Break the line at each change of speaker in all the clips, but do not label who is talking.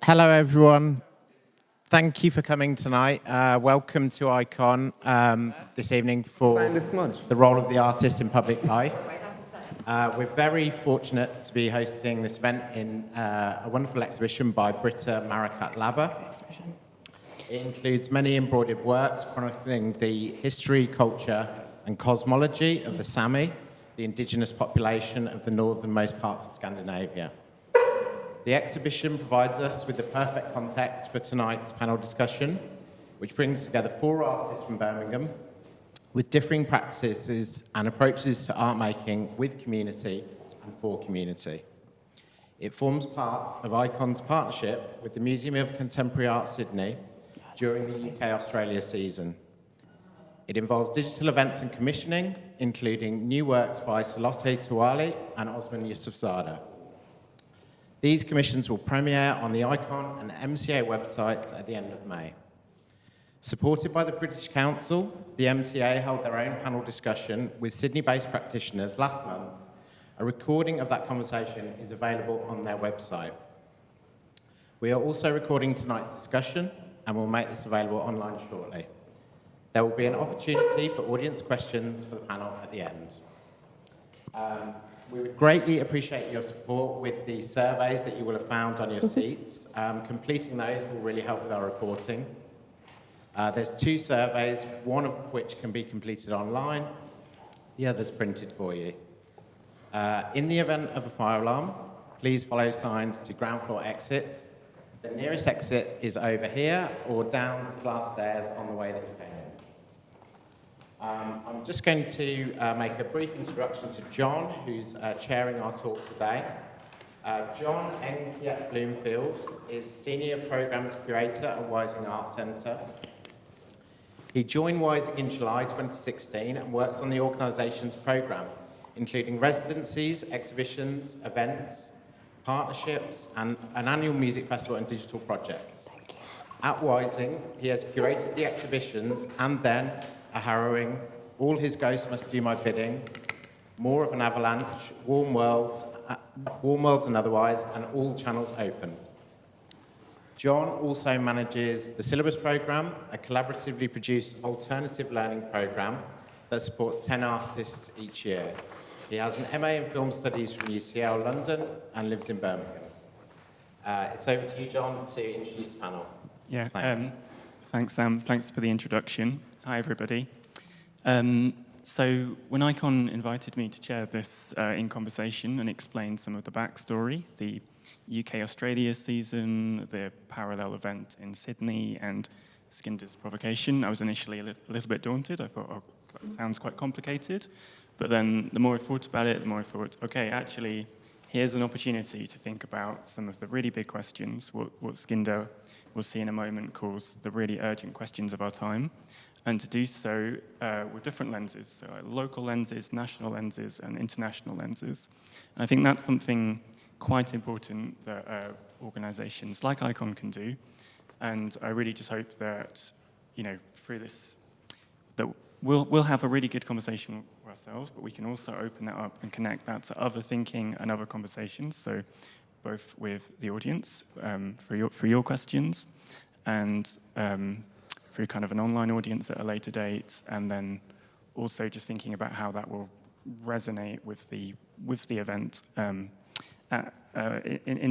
Hello, everyone. Thank you for coming tonight. Welcome to Ikon this evening for the role of the artist in public life. We're very fortunate to be hosting this event in a wonderful exhibition by Britta Marakat Labber. It includes many embroidered works chronicling the history, culture, and cosmology of the Sami, the indigenous population of the northernmost parts of Scandinavia. The exhibition provides us with the perfect context for tonight's panel discussion, which brings together 4 artists from Birmingham with differing practices and approaches to art making with community and for community. It forms part of Ikon's partnership with the Museum of Contemporary Art Sydney during the UK-Australia season. It involves digital events and commissioning, including new works by Salote Tawali and Osman Yousefzada. These commissions will premiere on the Ikon and MCA websites at the end of May. Supported by the British Council, the MCA held their own panel discussion with Sydney-based practitioners last month. A recording of that conversation is available on their website. We are also recording tonight's discussion and will make this available online shortly. There will be an opportunity for audience questions for the panel at the end. We would greatly appreciate your support with the surveys that you will have found on your seats. Completing those will really help with our reporting. There's 2 surveys, one of which can be completed online, the other's printed for you. In the event of a fire alarm, please follow signs to ground floor exits. The nearest exit is over here or down the glass stairs on the way that you came in. I'm just going to make a brief introduction to John, who's chairing our talk today. John Eng Kiet Bloomfield is Senior Programmes Curator at Wysing Arts Centre. He joined Wysing in July 2016 and works on the organisation's programme, including residencies, exhibitions, events, partnerships, and an annual music festival and digital projects. At Wysing, he has curated the exhibitions and then a harrowing, All His Ghosts Must Do My Bidding, More of an Avalanche, Warm Worlds and Otherwise, and All Channels Open. John also manages the syllabus programme, a collaboratively produced alternative learning programme that supports 10 artists each year. He has an MA in Film Studies from UCL London and lives in Birmingham. It's over to you, John, to introduce the panel.
Yeah, thanks, Sam. Thanks for the introduction. Hi, everybody. So when Ikon invited me to chair this in conversation and explain some of the backstory, the UK-Australia season, the parallel event in Sydney, and Skinda's provocation, I was initially a little bit daunted. I thought, oh, that sounds quite complicated. But then the more I thought about it, the more I thought, okay, actually, here's an opportunity to think about some of the really big questions, what Skinda, we'll see in a moment, calls the really urgent questions of our time, and to do so with different lenses, so local lenses, national lenses, and international lenses. And I think that's something quite important that organisations like Ikon can do, and I really just hope that, through this, that we'll have a really good conversation for ourselves, but we can also open that up and connect that to other thinking and other conversations, so both with the audience, for your questions, and through kind of an online audience at a later date, and then also just thinking about how that will resonate with the event in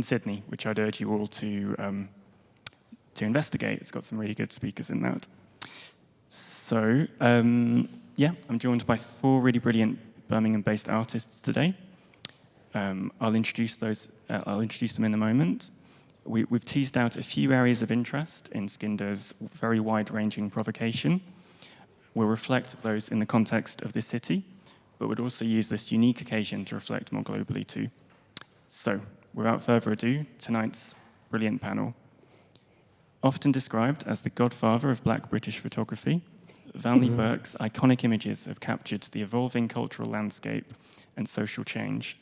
Sydney, which I'd urge you all to investigate. It's got some really good speakers in that. So, I'm joined by 4 really brilliant Birmingham-based artists today. I'll introduce them in a moment. We've teased out a few areas of interest in Skinda's very wide-ranging provocation. We'll reflect those in the context of this city, but would also use this unique occasion to reflect more globally too. So, without further ado, tonight's brilliant panel. Often described as the godfather of Black British photography, Vanley Burke's iconic images have captured the evolving cultural landscape and social change,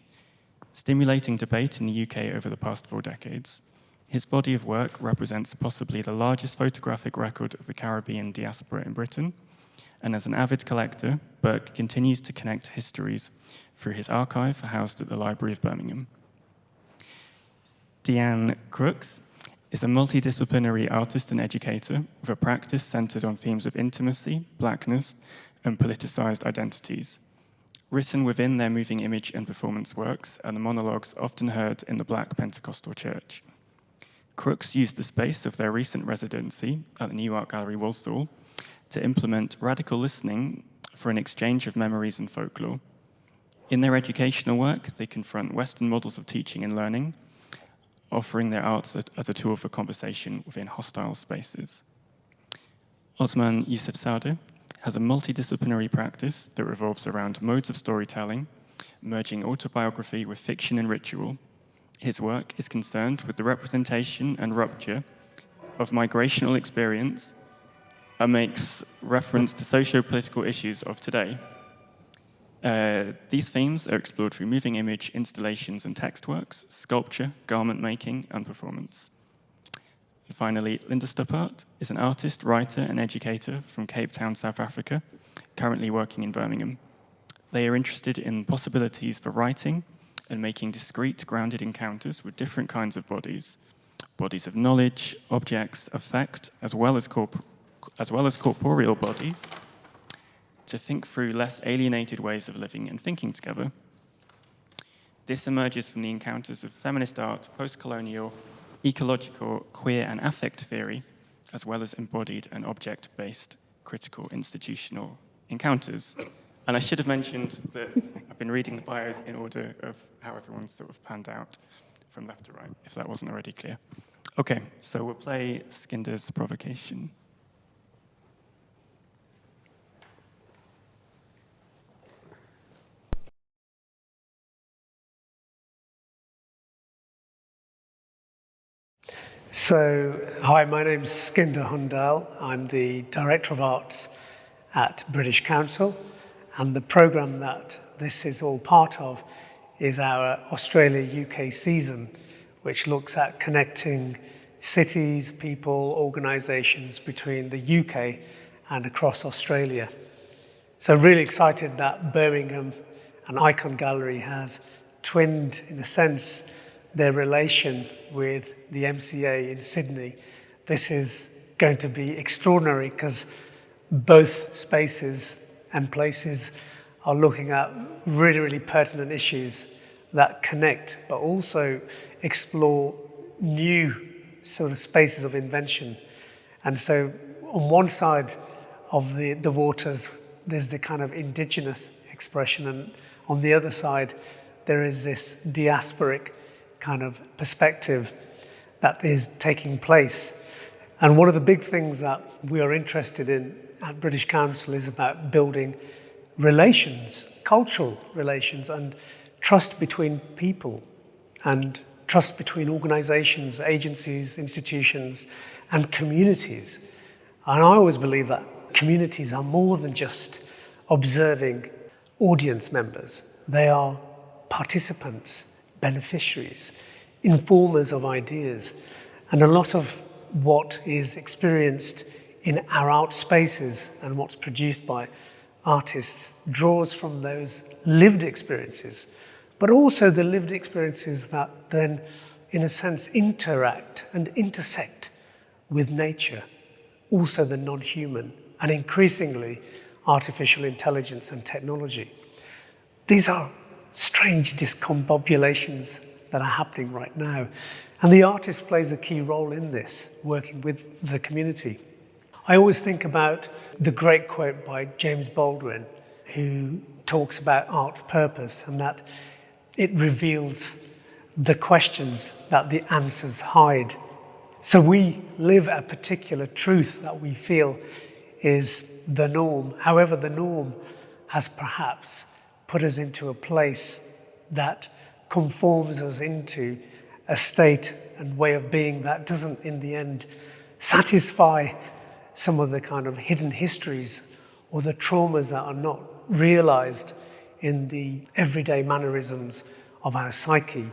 stimulating debate in the UK over the past 4 decades. His body of work represents possibly the largest photographic record of the Caribbean diaspora in Britain, and as an avid collector, Burke continues to connect histories through his archive housed at the Library of Birmingham. Deanne Crooks is a multidisciplinary artist and educator with a practice centered on themes of intimacy, blackness, and politicized identities. Written within their moving image and performance works are the monologues often heard in the Black Pentecostal Church. Crooks used the space of their recent residency at the New Art Gallery Walsall to implement radical listening for an exchange of memories and folklore. In their educational work, they confront Western models of teaching and learning, offering their arts as a tool for conversation within hostile spaces. Osman Yousefzada has a multidisciplinary practice that revolves around modes of storytelling, merging autobiography with fiction and ritual. His work is concerned with the representation and rupture of migrational experience and makes reference to socio-political issues of today. These themes are explored through moving image, installations and text works, sculpture, garment making, and performance. And finally, Linda Stupart is an artist, writer, and educator from Cape Town, South Africa, currently working in Birmingham. They are interested in possibilities for writing and making discrete, grounded encounters with different kinds of bodies of knowledge, objects, affect, as well as corporeal bodies, to think through less alienated ways of living and thinking together. This emerges from the encounters of feminist art, post-colonial, ecological, queer, and affect theory, as well as embodied and object-based critical institutional encounters. And I should have mentioned that I've been reading the bios in order of how everyone's sort of panned out from left to right, if that wasn't already clear. Okay, so we'll play Skinda's Provocation.
So, hi, my name's Skinda Hondell. I'm the Director of Arts at British Council, and the programme that this is all part of is our Australia-UK season, which looks at connecting cities, people, organisations between the UK and across Australia. So really excited that Birmingham and Ikon Gallery has twinned, in a sense, their relation with the MCA in Sydney. This is going to be extraordinary because both spaces and places are looking at really, really pertinent issues that connect, but also explore new sort of spaces of invention. And so on one side of the waters, there's the kind of indigenous expression, and on the other side, there is this diasporic kind of perspective that is taking place. And one of the big things that we are interested in at British Council is about building relations, cultural relations, and trust between people, and trust between organisations, agencies, institutions, and communities. And I always believe that communities are more than just observing audience members. They are participants, beneficiaries, informers of ideas. And a lot of what is experienced in our art spaces and what's produced by artists draws from those lived experiences, but also the lived experiences that then, in a sense, interact and intersect with nature, also the non-human, and increasingly artificial intelligence and technology. These are strange discombobulations that are happening right now. And the artist plays a key role in this, working with the community. I always think about the great quote by James Baldwin, who talks about art's purpose and that it reveals the questions that the answers hide. So we live a particular truth that we feel is the norm. However, the norm has perhaps put us into a place that conforms us into a state and way of being that doesn't, in the end, satisfy some of the kind of hidden histories or the traumas that are not realized in the everyday mannerisms of our psyche,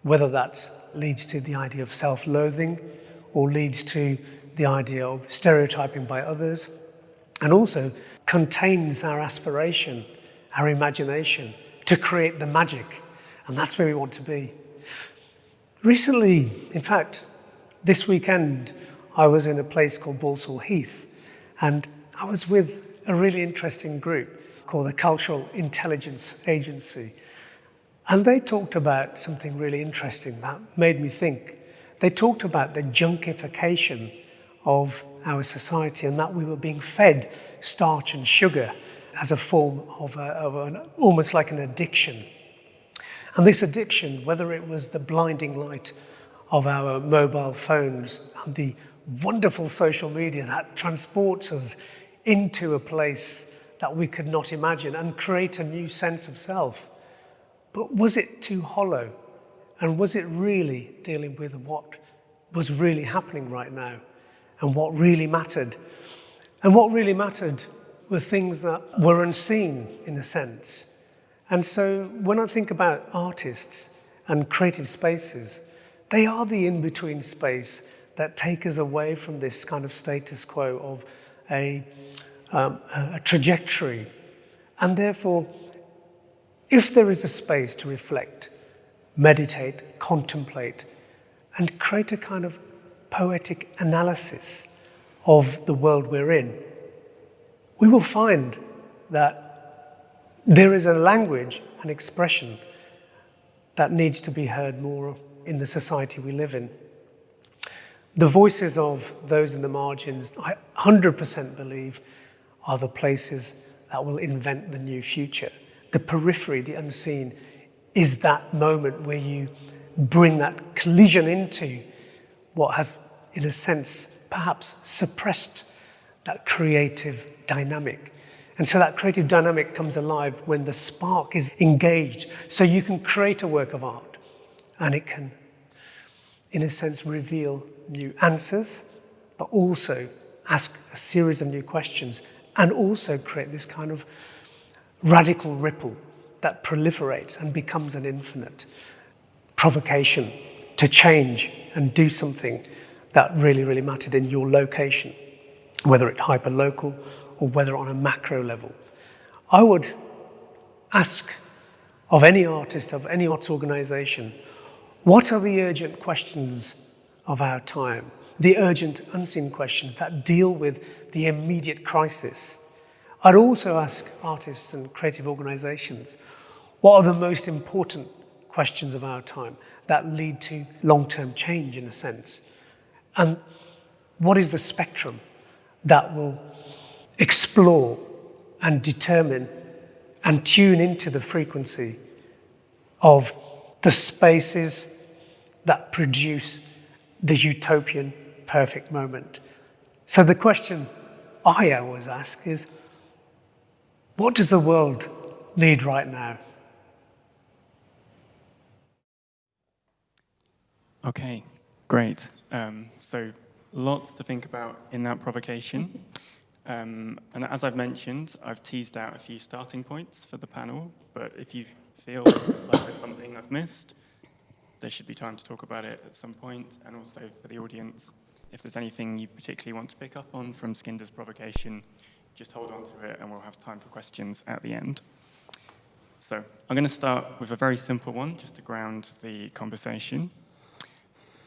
whether that leads to the idea of self-loathing or leads to the idea of stereotyping by others, and also contains our aspiration, our imagination to create the magic. And that's where we want to be. Recently, in fact, This weekend, I was in a place called Balsall Heath, and I was with a really interesting group called the Cultural Intelligence Agency. And they talked about something really interesting that made me think. They talked about the junkification of our society and that we were being fed starch and sugar as a form of almost like an addiction. And this addiction, whether it was the blinding light of our mobile phones and the wonderful social media that transports us into a place that we could not imagine and create a new sense of self. But was it too hollow? And was it really dealing with what was really happening right now and what really mattered? And what really mattered were things that were unseen, in a sense. And so when I think about artists and creative spaces, they are the in-between space that take us away from this kind of status quo of a trajectory. And therefore, if there is a space to reflect, meditate, contemplate, and create a kind of poetic analysis of the world we're in, we will find that there is a language and expression that needs to be heard more in the society we live in. The voices of those in the margins, I 100% believe, are the places that will invent the new future. The periphery, the unseen, is that moment where you bring that collision into what has, in a sense, perhaps suppressed that creative dynamic. And so that creative dynamic comes alive when the spark is engaged. So you can create a work of art and it can, in a sense, reveal new answers, but also ask a series of new questions and also create this kind of radical ripple that proliferates and becomes an infinite provocation to change and do something that really, really mattered in your location, whether it's hyper-local or whether on a macro level. I would ask of any artist, of any arts organization, what are the urgent questions of our time? The urgent unseen questions that deal with the immediate crisis. I'd also ask artists and creative organizations, what are the most important questions of our time that lead to long-term change, in a sense? And what is the spectrum that will explore and determine and tune into the frequency of the spaces that produce the utopian perfect moment? So the question I always ask is, what does the world need right now?
Okay, great. So lots to think about in that provocation. And as I've mentioned, I've teased out a few starting points for the panel, but if you feel like there's something I've missed, there should be time to talk about it at some point. And also for the audience, if there's anything you particularly want to pick up on from Skinda's provocation, just hold on to it and we'll have time for questions at the end. So I'm going to start with a very simple one, just to ground the conversation.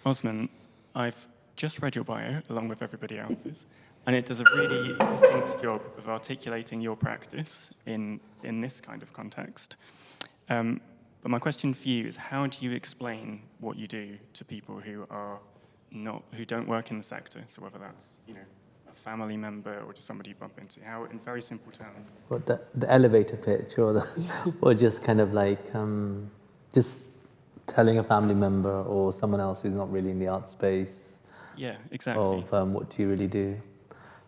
Osman, I've just read your bio, along with everybody else's, and it does a really succinct job of articulating your practice in this kind of context. But my question for you is, how do you explain what you do to people who don't work in the sector? So whether that's, a family member or just somebody you bump into, how, in very simple terms?
What, the elevator pitch, or just kind of like just telling a family member or someone else who's not really in the art space.
Yeah, exactly.
Of what do you really do?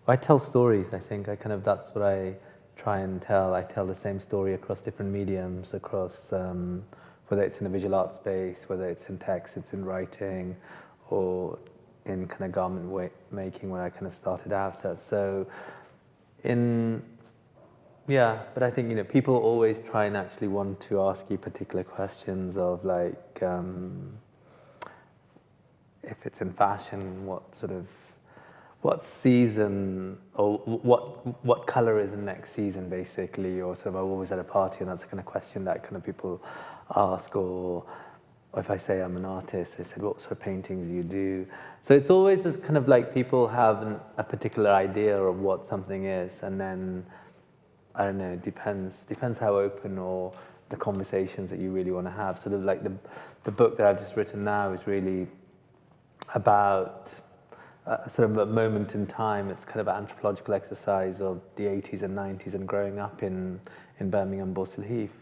I tell stories. I think that's what I try and tell. I tell the same story across different mediums, across whether it's in the visual art space, whether it's in text, it's in writing, or in kind of garment making when I kind of started out. But I think, people always try and actually want to ask you particular questions of like, if it's in fashion, what season, or what color is the next season, basically, or I'm always at a party and that's the kind of question that kind of people ask, or or if I say I'm an artist, they said, what sort of paintings do you do? So it's always this kind of like people have a particular idea of what something is, and then, I don't know, it depends how open or the conversations that you really want to have. Sort of like the book that I've just written now is really about sort of a moment in time. It's kind of an anthropological exercise of the 80s and 90s and growing up in Birmingham, Borstal Heath.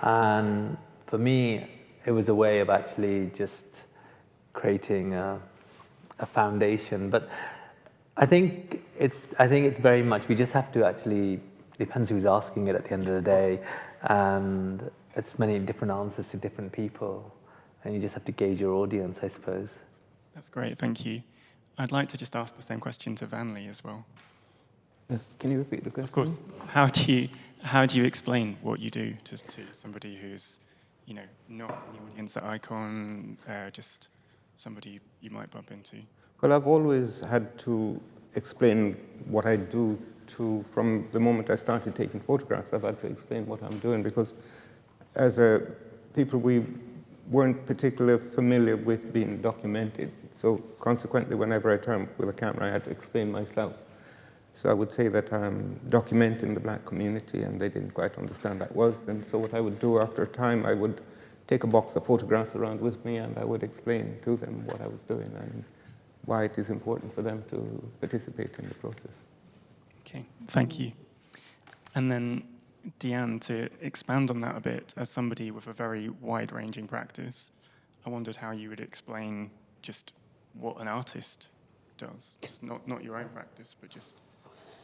And for me, it was a way of actually just creating a foundation. But I think it's very much, we just have to actually, depends who's asking it at the end of the day, and it's many different answers to different people, and you just have to gauge your audience, I suppose.
That's great, thank you. I'd like to just ask the same question to Vanley as well.
Can you repeat the question?
Of course. How do you explain what you do to somebody who's, you know, not in the audience at Ikon, just somebody you might bump into?
Well, I've always had to explain what I do from the moment I started taking photographs. I've had to explain what I'm doing, because as people, we weren't particularly familiar with being documented. So consequently, whenever I turned with a camera, I had to explain myself. So I would say that I'm documenting the black community, and they didn't quite understand that was. And so what I would do after a time, I would take a box of photographs around with me, and I would explain to them what I was doing and why it is important for them to participate in the process.
Okay, thank you. And then, Deanne, to expand on that a bit, as somebody with a very wide-ranging practice, I wondered how you would explain just what an artist does. Just not your own practice, but just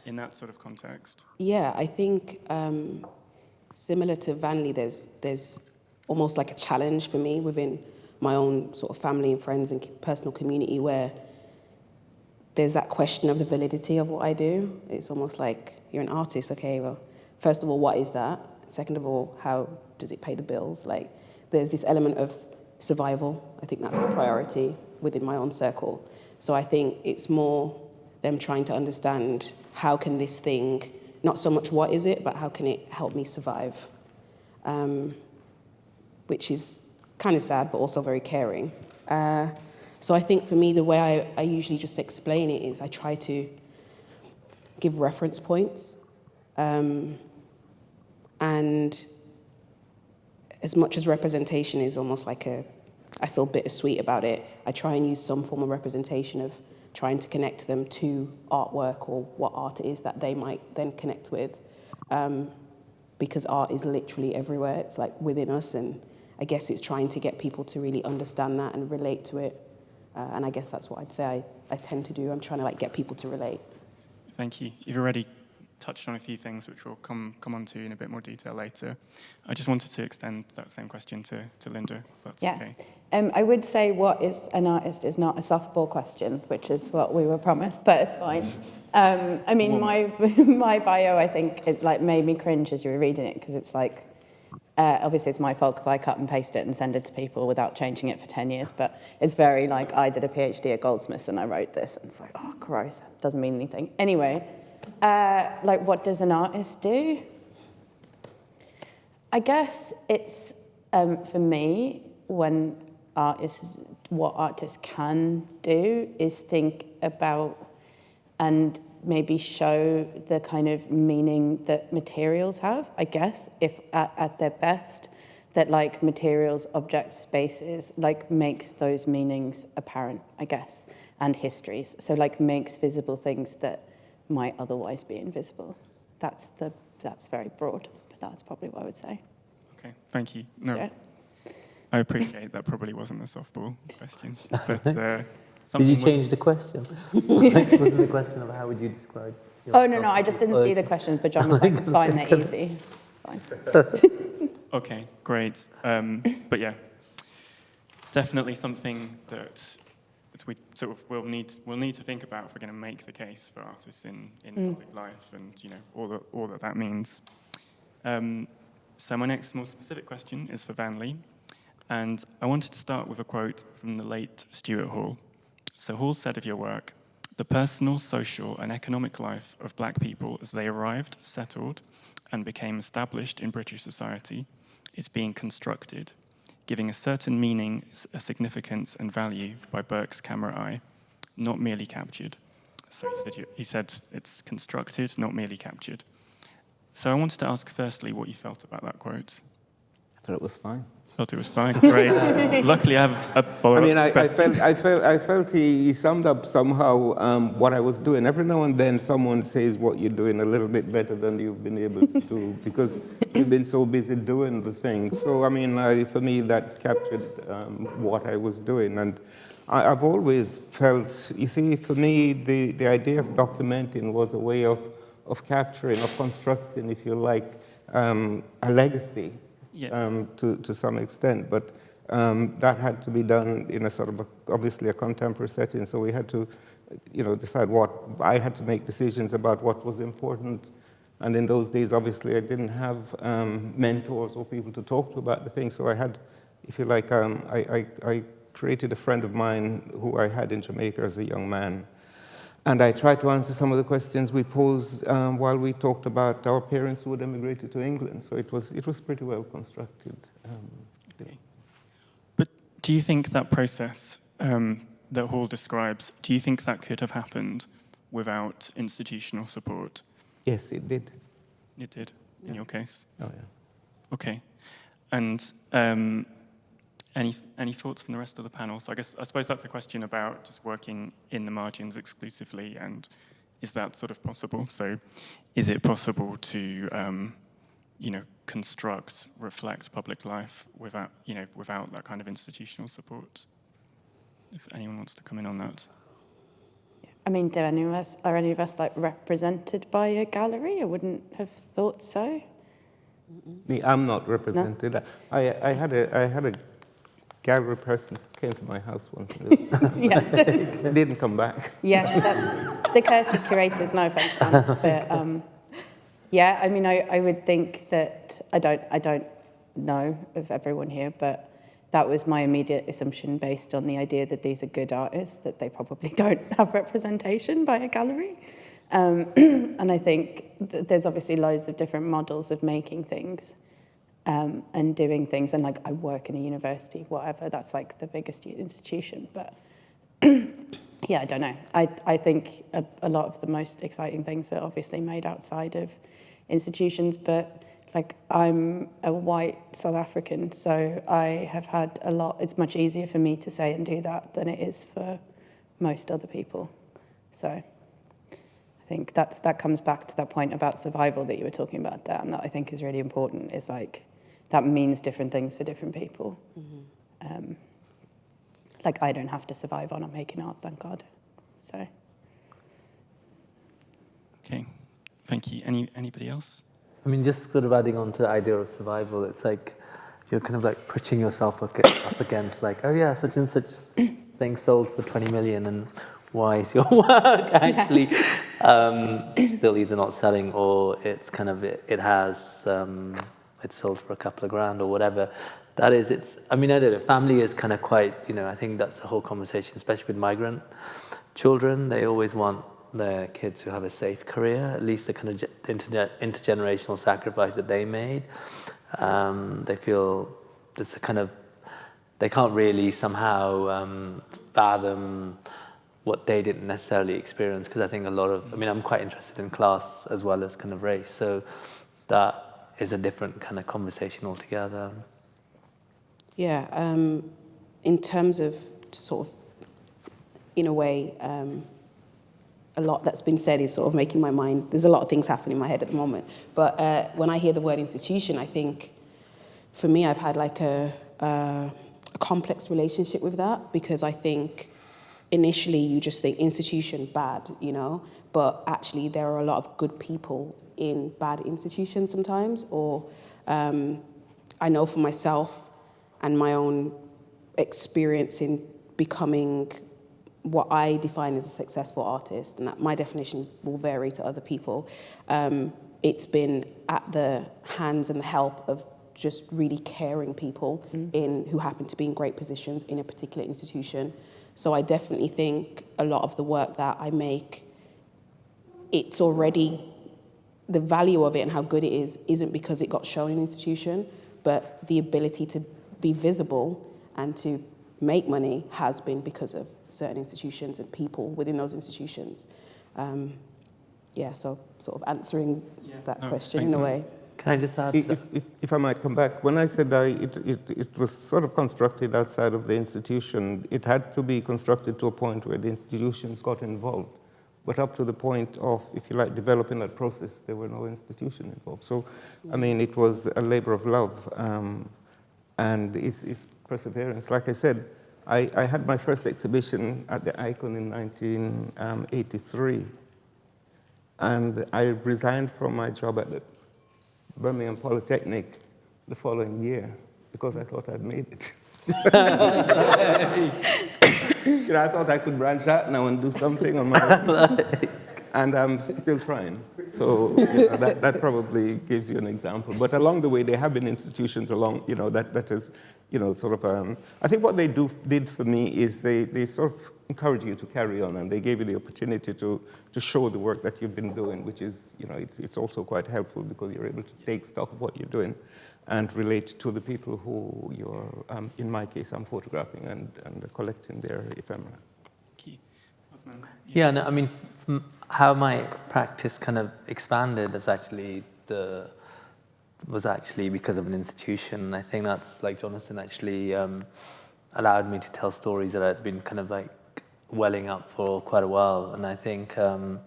in that sort of context.
Yeah, I think similar to Vanley, there's almost like a challenge for me within my own sort of family and friends and personal community, where there's that question of the validity of what I do. It's almost like, you're an artist, okay, well, first of all, what is that? Second of all, how does it pay the bills? Like, there's this element of survival. I think that's the priority within my own circle. So I think it's more them trying to understand, how can this thing, not so much what is it, but how can it help me survive? Which is kind of sad, but also very caring. So I think for me, the way I usually just explain it is I try to give reference points. And as much as representation is almost like I feel bittersweet about it, I try and use some form of representation of trying to connect them to artwork or what art it is that they might then connect with. Because art is literally everywhere. It's like within us, and I guess it's trying to get people to really understand that and relate to it. And I guess that's what I'd say I tend to do. I'm trying to like get people to relate.
Thank you. You've already touched on a few things which we'll come on to in a bit more detail later. I just wanted to extend that same question to Linda, if that's okay.
I would say what is an artist is not a softball question, which is what we were promised, but it's fine. I mean, my bio, I think, it like made me cringe as you were reading it, because it's like, obviously it's my fault because I cut and paste it and send it to people without changing it for 10 years, but it's very like, I did a PhD at Goldsmiths and I wrote this, and it's like, oh, gross, doesn't mean anything. Anyway, like, what does an artist do? I guess it's, for me, what artists can do is think about and maybe show the kind of meaning that materials have, I guess, if at their best, that like materials, objects, spaces, like makes those meanings apparent, I guess, and histories. So like makes visible things that might otherwise be invisible. That's very broad, but that's probably what I would say.
Okay, thank you. No,
Yeah.
I appreciate that probably wasn't a softball question, but
Did you change the question? Like, wasn't the question of how would you describe yourself?
Oh, no, I just didn't see the questions, but John was like, it's fine, they're easy. It's fine.
Okay, great. But yeah, definitely something that we sort of will need to think about if we're going to make the case for artists in public life, and you know all that means. So my next more specific question is for Vanley, and I wanted to start with a quote from the late Stuart Hall. So Hall said of your work, "The personal, social, and economic life of black people as they arrived, settled, and became established in British society is being constructed. giving a certain meaning, a significance and value by Burke's camera eye, not merely captured. So he said it's constructed, not merely captured. So I wanted to ask firstly what you felt about that quote.
I thought it was fine.
Thought it was fine, great. Luckily I have a follow-up.
I mean, I felt he summed up somehow what I was doing. Every now and then someone says what you're doing a little bit better than you've been able to do because you've been so busy doing the thing. So, I mean, for me, that captured what I was doing. And I've always felt, you see, for me, the idea of documenting was a way of capturing or constructing, if you like, a legacy. Yeah. To some extent, but that had to be done in a sort of obviously a contemporary setting. So we had to, decide what I had to make decisions about what was important. And in those days, obviously, I didn't have mentors or people to talk to about the thing. So I had, if you like, I created a friend of mine who I had in Jamaica as a young man. And I tried to answer some of the questions we posed while we talked about our parents who had emigrated to England. So it was pretty well constructed.
Okay. But do you think that process that Hall describes, do you think that could have happened without institutional support?
Yes, it did.
It did, in your case?
Oh, yeah.
Okay. And any thoughts from the rest of the panel? So I suppose that's a question about just working in the margins exclusively, and is that sort of possible? So is it possible to, construct, reflect public life without that kind of institutional support? If anyone wants to come in on that.
I mean, are any of us like represented by a gallery? I wouldn't have thought so.
Me, I'm not represented. No? I had a gallery person came to my house once. Didn't come back.
Yeah, it's the curse of curators. No offense, Dan, but yeah, I mean, I would think that I don't know of everyone here, but that was my immediate assumption based on the idea that these are good artists, that they probably don't have representation by a gallery. And I think there's obviously loads of different models of making things and doing things. And like, I work in a university, whatever, that's like the biggest institution. But yeah, I don't know. I think a lot of the most exciting things are obviously made outside of institutions, but like, I'm a white South African, so I have had a lot, it's much easier for me to say and do that than it is for most other people. So I think that comes back to that point about survival that you were talking about, Dan, that I think is really important, is like, that means different things for different people. Mm-hmm. Like, I don't have to survive on making art, thank God. So.
Okay, thank you. Anybody else?
I mean, just sort of adding on to the idea of survival, it's like you're kind of like pushing yourself up against like, oh yeah, such and such thing sold for 20 million, and why is your work actually still either not selling, or it's kind of, it's sold for a couple of grand or whatever. That is, I mean, I don't know, family is kind of quite, I think that's a whole conversation, especially with migrant children. They always want their kids who have a safe career, at least the kind of intergenerational sacrifice that they made. They feel it's a kind of, they can't really somehow fathom what they didn't necessarily experience, because I think a lot of, I mean, I'm quite interested in class as well as kind of race, so that is a different kind of conversation altogether.
Yeah, in terms of sort of, in a way, a lot that's been said is sort of making my mind, there's a lot of things happening in my head at the moment. But when I hear the word institution, I think, for me, I've had like a complex relationship with that, because I think initially you just think institution, bad, but actually there are a lot of good people in bad institutions sometimes, or I know for myself and my own experience in becoming what I define as a successful artist, and that my definition will vary to other people. It's been at the hands and the help of just really caring people who happen to be in great positions in a particular institution. So I definitely think a lot of the work that I make, it's already, the value of it and how good it is isn't because it got shown in an institution, but the ability to be visible and to make money has been because of certain institutions and people within those institutions. So sort of answering that question in a way.
Can I just add?
If I might come back, when I said it was sort of constructed outside of the institution, it had to be constructed to a point where the institutions got involved. But up to the point of, if you like, developing that process, there were no institution involved. So, I mean, it was a labor of love, and it's perseverance. Like I said, I had my first exhibition at the Ikon in 1983, and I resigned from my job at the Birmingham Polytechnic the following year because I thought I'd made it. I thought I could branch out now and do something on my own. And I'm still trying. So that probably gives you an example. But along the way, there have been institutions along, that is, sort of, I think what they did for me is they sort of encourage you to carry on, and they gave you the opportunity to show the work that you've been doing, which is, it's also quite helpful because you're able to take stock of what you're doing and relate to the people who you're, in my case, I'm photographing and collecting their ephemera.
Yeah, no, I mean, how my practice kind of expanded was actually because of an institution. I think that's, like Jonathan, actually allowed me to tell stories that I'd been kind of like welling up for quite a while. And I think, so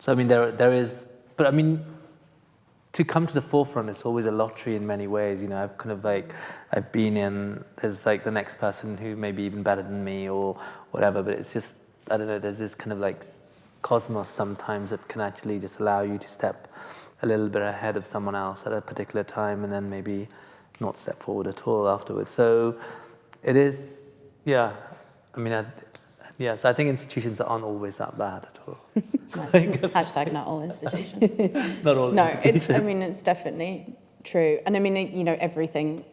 I mean, there is, but I mean, to come to the forefront, it's always a lottery in many ways. I've kind of like, I've been in, there's like the next person who may be even better than me or whatever, but it's just, I don't know, there's this kind of like cosmos sometimes that can actually just allow you to step a little bit ahead of someone else at a particular time and then maybe not step forward at all afterwards. So it is, yeah, I mean, so I think institutions aren't always that bad at all.
Hashtag not all institutions.
Not all institutions.
It's definitely true. And I mean, everything,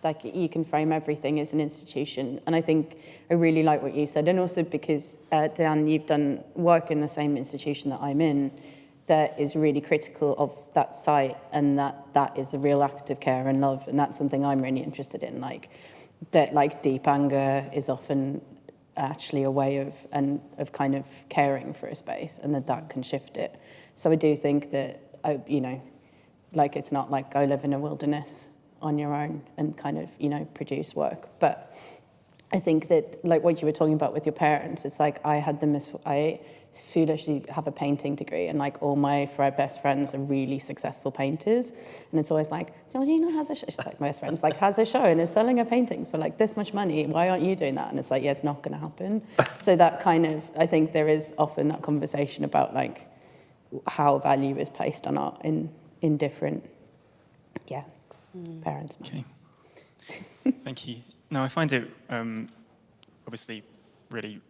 like you can frame everything as an institution. And I think I really like what you said. And also because, Dan, you've done work in the same institution that I'm in that is really critical of that site, and that is a real act of care and love. And that's something I'm really interested in. Like deep anger is often actually a way of kind of caring for a space, and that can shift it. So I do think that, it's not like go live in a wilderness on your own and kind of, produce work. But I think that, like what you were talking about with your parents, it's like I foolishly have a painting degree, and like all my best friends are really successful painters, and it's always like, Georgina has a show. She's like, my best friend's like, has a show and is selling her paintings for like this much money. Why aren't you doing that? And it's like, yeah, it's not going to happen. So that kind of, I think there is often that conversation about like how value is placed on art in different, parents.
Okay. Thank you. No, I find it obviously really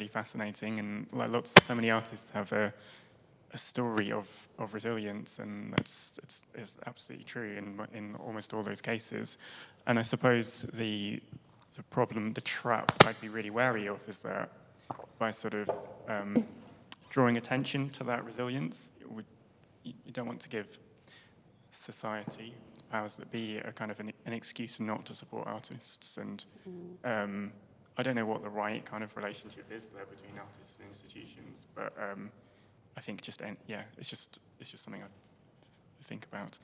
fascinating, and like so many artists have a story of resilience, and it's absolutely true in almost all those cases. And I suppose the problem, the trap I'd be really wary of is that by sort of drawing attention to that resilience, you don't want to give society, powers that be, a kind of an excuse not to support artists. And I don't know what the right kind of relationship is there between artists and institutions, but I think it's just something I think about.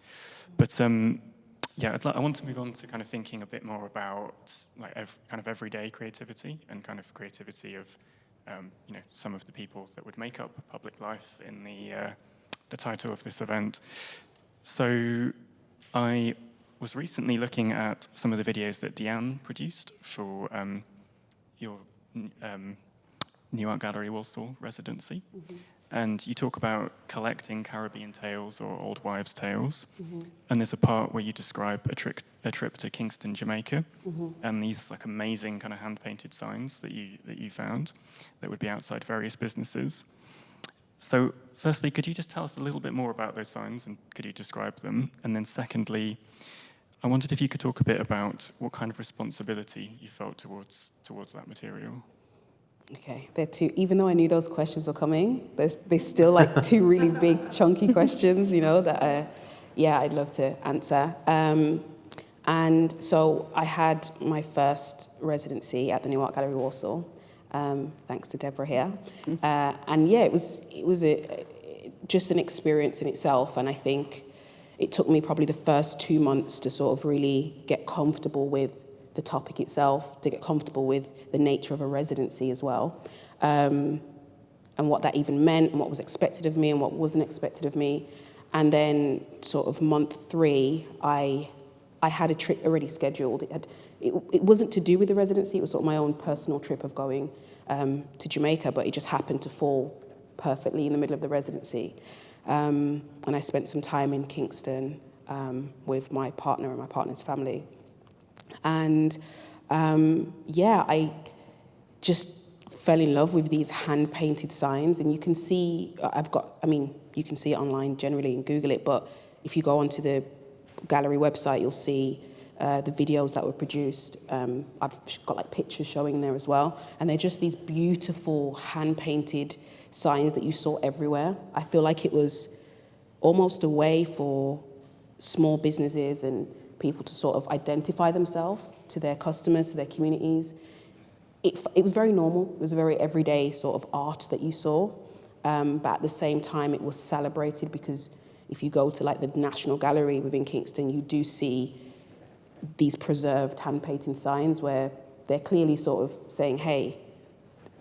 But I want to move on to kind of thinking a bit more about like kind of everyday creativity and kind of creativity of some of the people that would make up public life in the title of this event. So I was recently looking at some of the videos that Deanne produced for your New Art Gallery Walsall residency. Mm-hmm. And you talk about collecting Caribbean tales or old wives' tales. Mm-hmm. And there's a part where you describe a trip to Kingston, Jamaica, mm-hmm. and these like amazing kind of hand-painted signs that you found that would be outside various businesses. So firstly, could you just tell us a little bit more about those signs, and could you describe them? And then secondly, I wondered if you could talk a bit about what kind of responsibility you felt towards that material.
Okay, even though I knew those questions were coming, there's still like two really big chunky questions, that I'd love to answer. I And so I had my first residency at the New Art Gallery Warsaw, thanks to Deborah here. And yeah, it was just an experience in itself. And I think it took me probably the first 2 months to sort of really get comfortable with the topic itself, to get comfortable with the nature of a residency as well, and what that even meant, and what was expected of me and what wasn't expected of me. And then sort of month 3, I had a trip already scheduled. It wasn't to do with the residency, it was sort of my own personal trip of going to Jamaica, but it just happened to fall perfectly in the middle of the residency. And I spent some time in Kingston with my partner and my partner's family. And I just fell in love with these hand-painted signs. And you can see, you can see it online generally and Google it, but if you go onto the gallery website, you'll see the videos that were produced. I've got like pictures showing there as well. And they're just these beautiful hand-painted signs that you saw everywhere. I feel like it was almost a way for small businesses and people to sort of identify themselves to their customers, to their communities. It was very normal. It was a very everyday sort of art that you saw. But at the same time, it was celebrated, because if you go to like the National Gallery within Kingston, you do see these preserved hand-painting signs where they're clearly sort of saying, hey,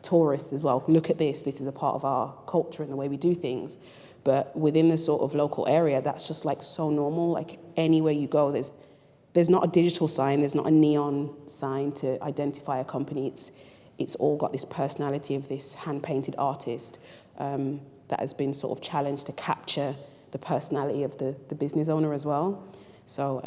tourists as well, look at this is a part of our culture and the way we do things. But within the sort of local area, that's just like so normal. Like anywhere you go, there's not a digital sign, there's not a neon sign to identify a company. It's all got this personality of this hand-painted artist that has been sort of challenged to capture the personality of the business owner as well. So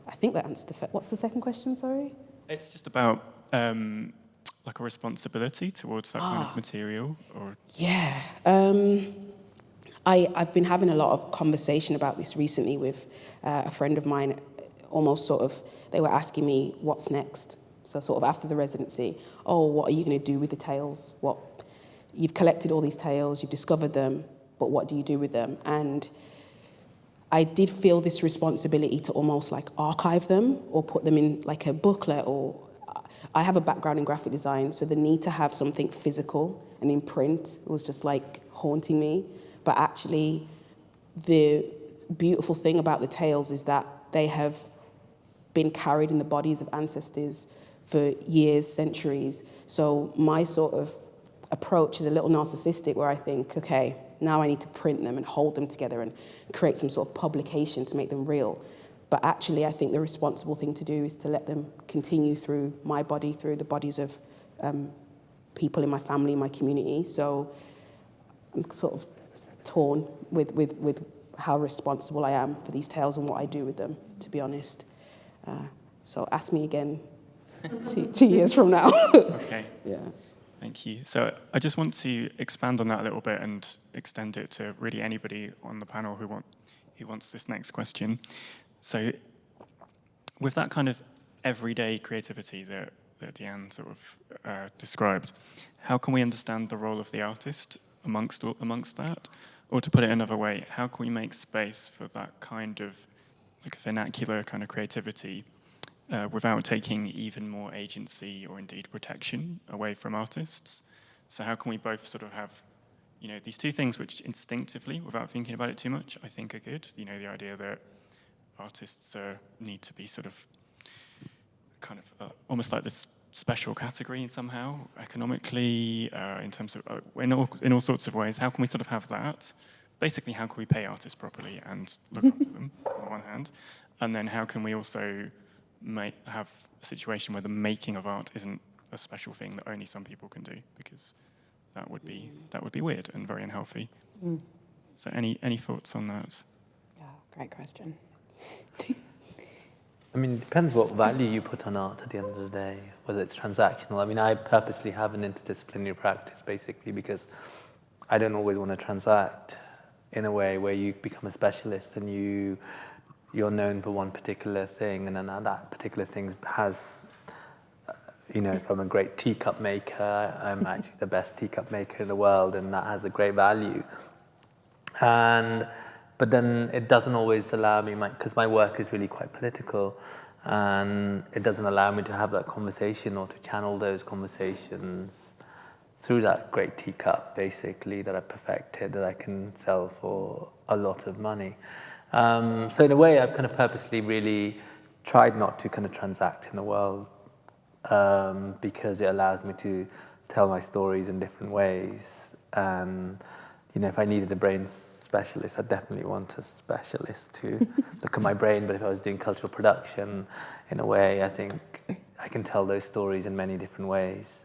I think that answered what's the second question, sorry?
It's just about like a responsibility towards that kind of material, or?
Yeah. I've been having a lot of conversation about this recently with a friend of mine. Almost sort of, they were asking me, what's next? So sort of after the residency, what are you going to do with the tales? You've collected all these tales, you've discovered them, but what do you do with them? And I did feel this responsibility to almost like archive them or put them in like a booklet, or I have a background in graphic design, so the need to have something physical and in print was just like haunting me. But actually, the beautiful thing about the tales is that they have been carried in the bodies of ancestors for years, centuries. So my sort of approach is a little narcissistic, where I think, okay, now I need to print them and hold them together and create some sort of publication to make them real. But actually, I think the responsible thing to do is to let them continue through my body, through the bodies of people in my family, my community. So I'm sort of torn with how responsible I am for these tales and what I do with them, to be honest. So ask me again 2 years from now.
Okay.
Yeah.
Thank you. So I just want to expand on that a little bit and extend it to really anybody on the panel who wants this next question. So with that kind of everyday creativity that Deanne sort of described, how can we understand the role of the artist amongst that? Or to put it another way, how can we make space for that kind of like vernacular kind of creativity without taking even more agency or indeed protection away from artists? So how can we both sort of have, these two things which instinctively, without thinking about it too much, I think are good. The idea that artists need to be sort of kind of almost like this special category somehow, economically, in terms of, in all sorts of ways. How can we sort of have that? Basically, how can we pay artists properly and look after them, on one hand? And then how can we also have a situation where the making of art isn't a special thing that only some people can do, because that would be weird and very unhealthy. So any thoughts on that?
Yeah, great question.
I mean, it depends what value you put on art at the end of the day, whether it's transactional. I mean, I purposely have an interdisciplinary practice, basically, because I don't always want to transact in a way where you become a specialist and you're known for one particular thing, and then that particular thing has, if I'm a great teacup maker, I'm actually the best teacup maker in the world, and that has a great value. And but then it doesn't always allow me, because my work is really quite political, and it doesn't allow me to have that conversation or to channel those conversations through that great teacup, basically, that I perfected, that I can sell for a lot of money. So in a way, I've kind of purposely really tried not to kind of transact in the world, because it allows me to tell my stories in different ways. And, you know, if I needed a brain specialist, I'd definitely want a specialist to look at my brain. But if I was doing cultural production, in a way, I think I can tell those stories in many different ways.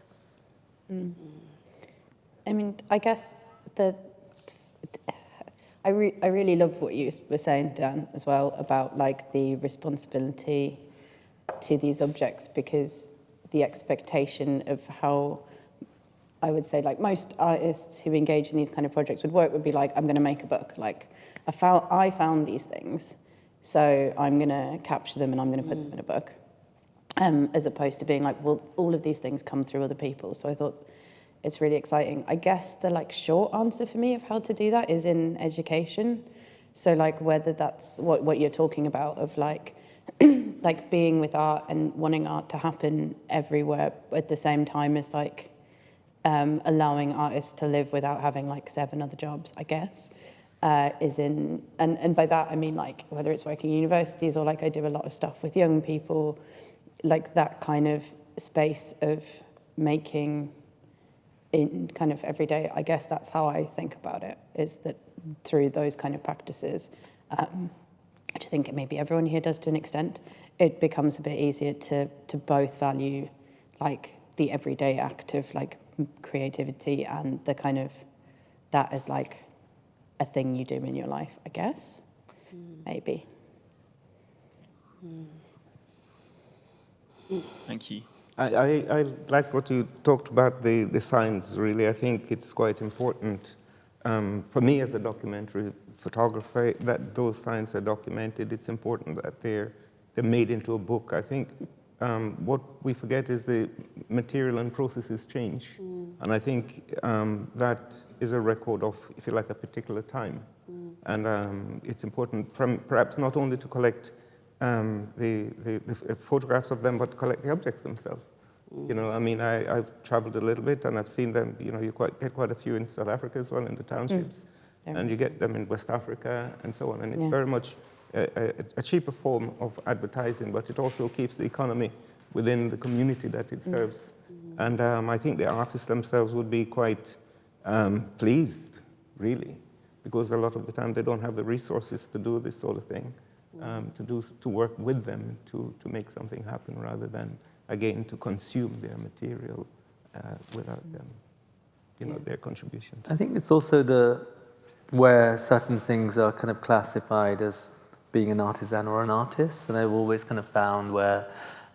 I mean, I guess I really love what you were saying, Dan, as well, about like the responsibility to these objects, because the expectation of how, I would say, like most artists who engage in these kind of projects would be like, I'm going to make a book. Like, I found these things, so I'm going to capture them and I'm going to put them in a book, as opposed to being like, well, all of these things come through other people. So I thought it's really exciting. I guess the like short answer for me of how to do that is in education. So like whether that's what you're talking about of like like being with art and wanting art to happen everywhere at the same time as like allowing artists to live without having like 7 other jobs, I guess, is in, and by that I mean like whether it's working in universities or like I do a lot of stuff with young people, like that kind of space of making in kind of everyday. I guess that's how I think about it, is that through those kind of practices, which I think maybe everyone here does to an extent, it becomes a bit easier to both value like the everyday act of like creativity and the kind of that as like a thing you do in your life, I guess, maybe.
Thank you.
I like what you talked about, the signs, really. I think it's quite important for me as a documentary photographer that those signs are documented. It's important that they're made into a book. I think what we forget is the material and processes change. And I think that is a record of, if you like, a particular time. And it's important, perhaps not only to collect the photographs of them, but to collect the objects themselves. You know, I mean, I've traveled a little bit and I've seen them, you know, you get quite a few in South Africa as well, in the townships. And you get them in West Africa and so on. And it's very much a cheaper form of advertising, but it also keeps the economy within the community that it serves. And I think the artists themselves would be quite pleased, really, because a lot of the time they don't have the resources to do this sort of thing, to work with them, to make something happen, rather than, again, to consume their material without them, you know, their contributions.
I think it's also where certain things are kind of classified as being an artisan or an artist, and I've always kind of found where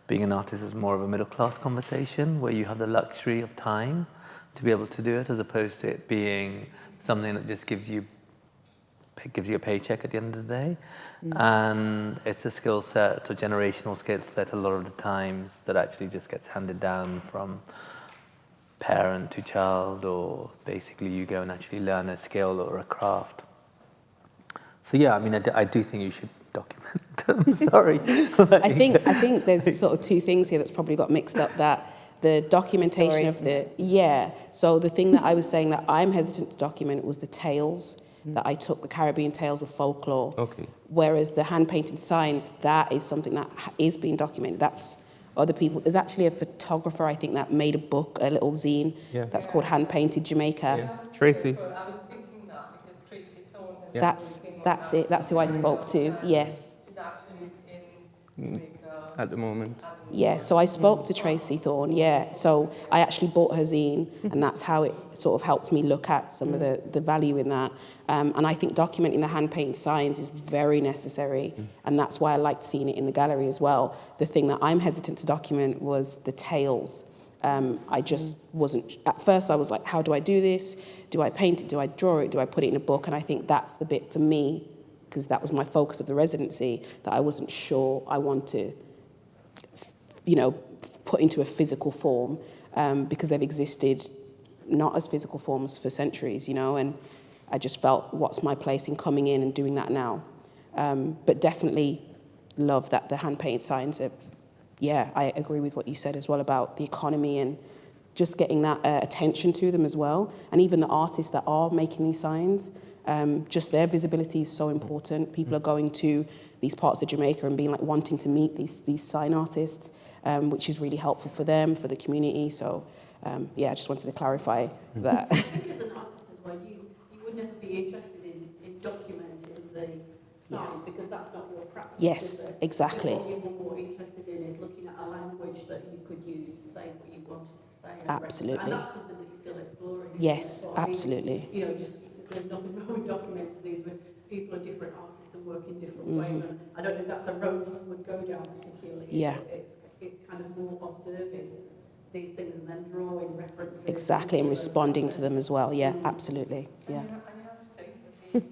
being an artist is more of a middle-class conversation, where you have the luxury of time to be able to do it, as opposed to it being something that just gives you a paycheck at the end of the day. And it's a skill set, a generational skill set a lot of the times, that actually just gets handed down from parent to child, or basically you go and actually learn a skill or a craft. So yeah, I mean, I do think you should document them. Sorry.
I think there's sort of 2 things here that's probably got mixed up, that the documentation of so the thing that I was saying that I'm hesitant to document was the tales, that I took the Caribbean tales of folklore. Okay. Whereas the hand-painted signs, that is something that is being documented. That's other people. There's actually a photographer, I think, that made a book, a little zine, that's called Hand-Painted Jamaica.
Yeah. Tracy.
I was thinking that because Tracy Thorne
That's it. That's who I spoke to. Yes.
Is actually in Jamaica
at the moment.
Yeah, so I spoke to Tracy Thorne, So I actually bought her zine, and that's how it sort of helped me look at some of the value in that. And I think documenting the hand-painted signs is very necessary, and that's why I liked seeing it in the gallery as well. The thing that I'm hesitant to document was the tales. I just wasn't, at first I was like, how do I do this? Do I paint it? Do I draw it? Do I put it in a book? And I think that's the bit for me, because that was my focus of the residency, that I wasn't sure I want to, put into a physical form, because they've existed not as physical forms for centuries, and I just felt, what's my place in coming in and doing that now? But definitely love that the hand-painted signs are, yeah, I agree with what you said as well about the economy and just getting that attention to them as well. And even the artists that are making these signs, just their visibility is so important. People are going to these parts of Jamaica and being like wanting to meet these sign artists, which is really helpful for them, for the community. So yeah, I just wanted to clarify that.
I think as an artist as well, you would never be interested in documenting the signs because that's not your practice.
Yes, exactly.
What you're more interested in is looking at a language that you could use to say what you wanted to say.
Absolutely.
And that's something that you're still exploring.
Yes,
But I mean,
absolutely.
you know, just there's nothing wrong with documenting these, but people are different artists and work in different ways. And I don't think that's a road you would go down particularly.
Yeah.
It's kind of more observing these things and then drawing references.
Exactly, and responding to them as well. Yeah, absolutely. Yeah.
And you have to think that these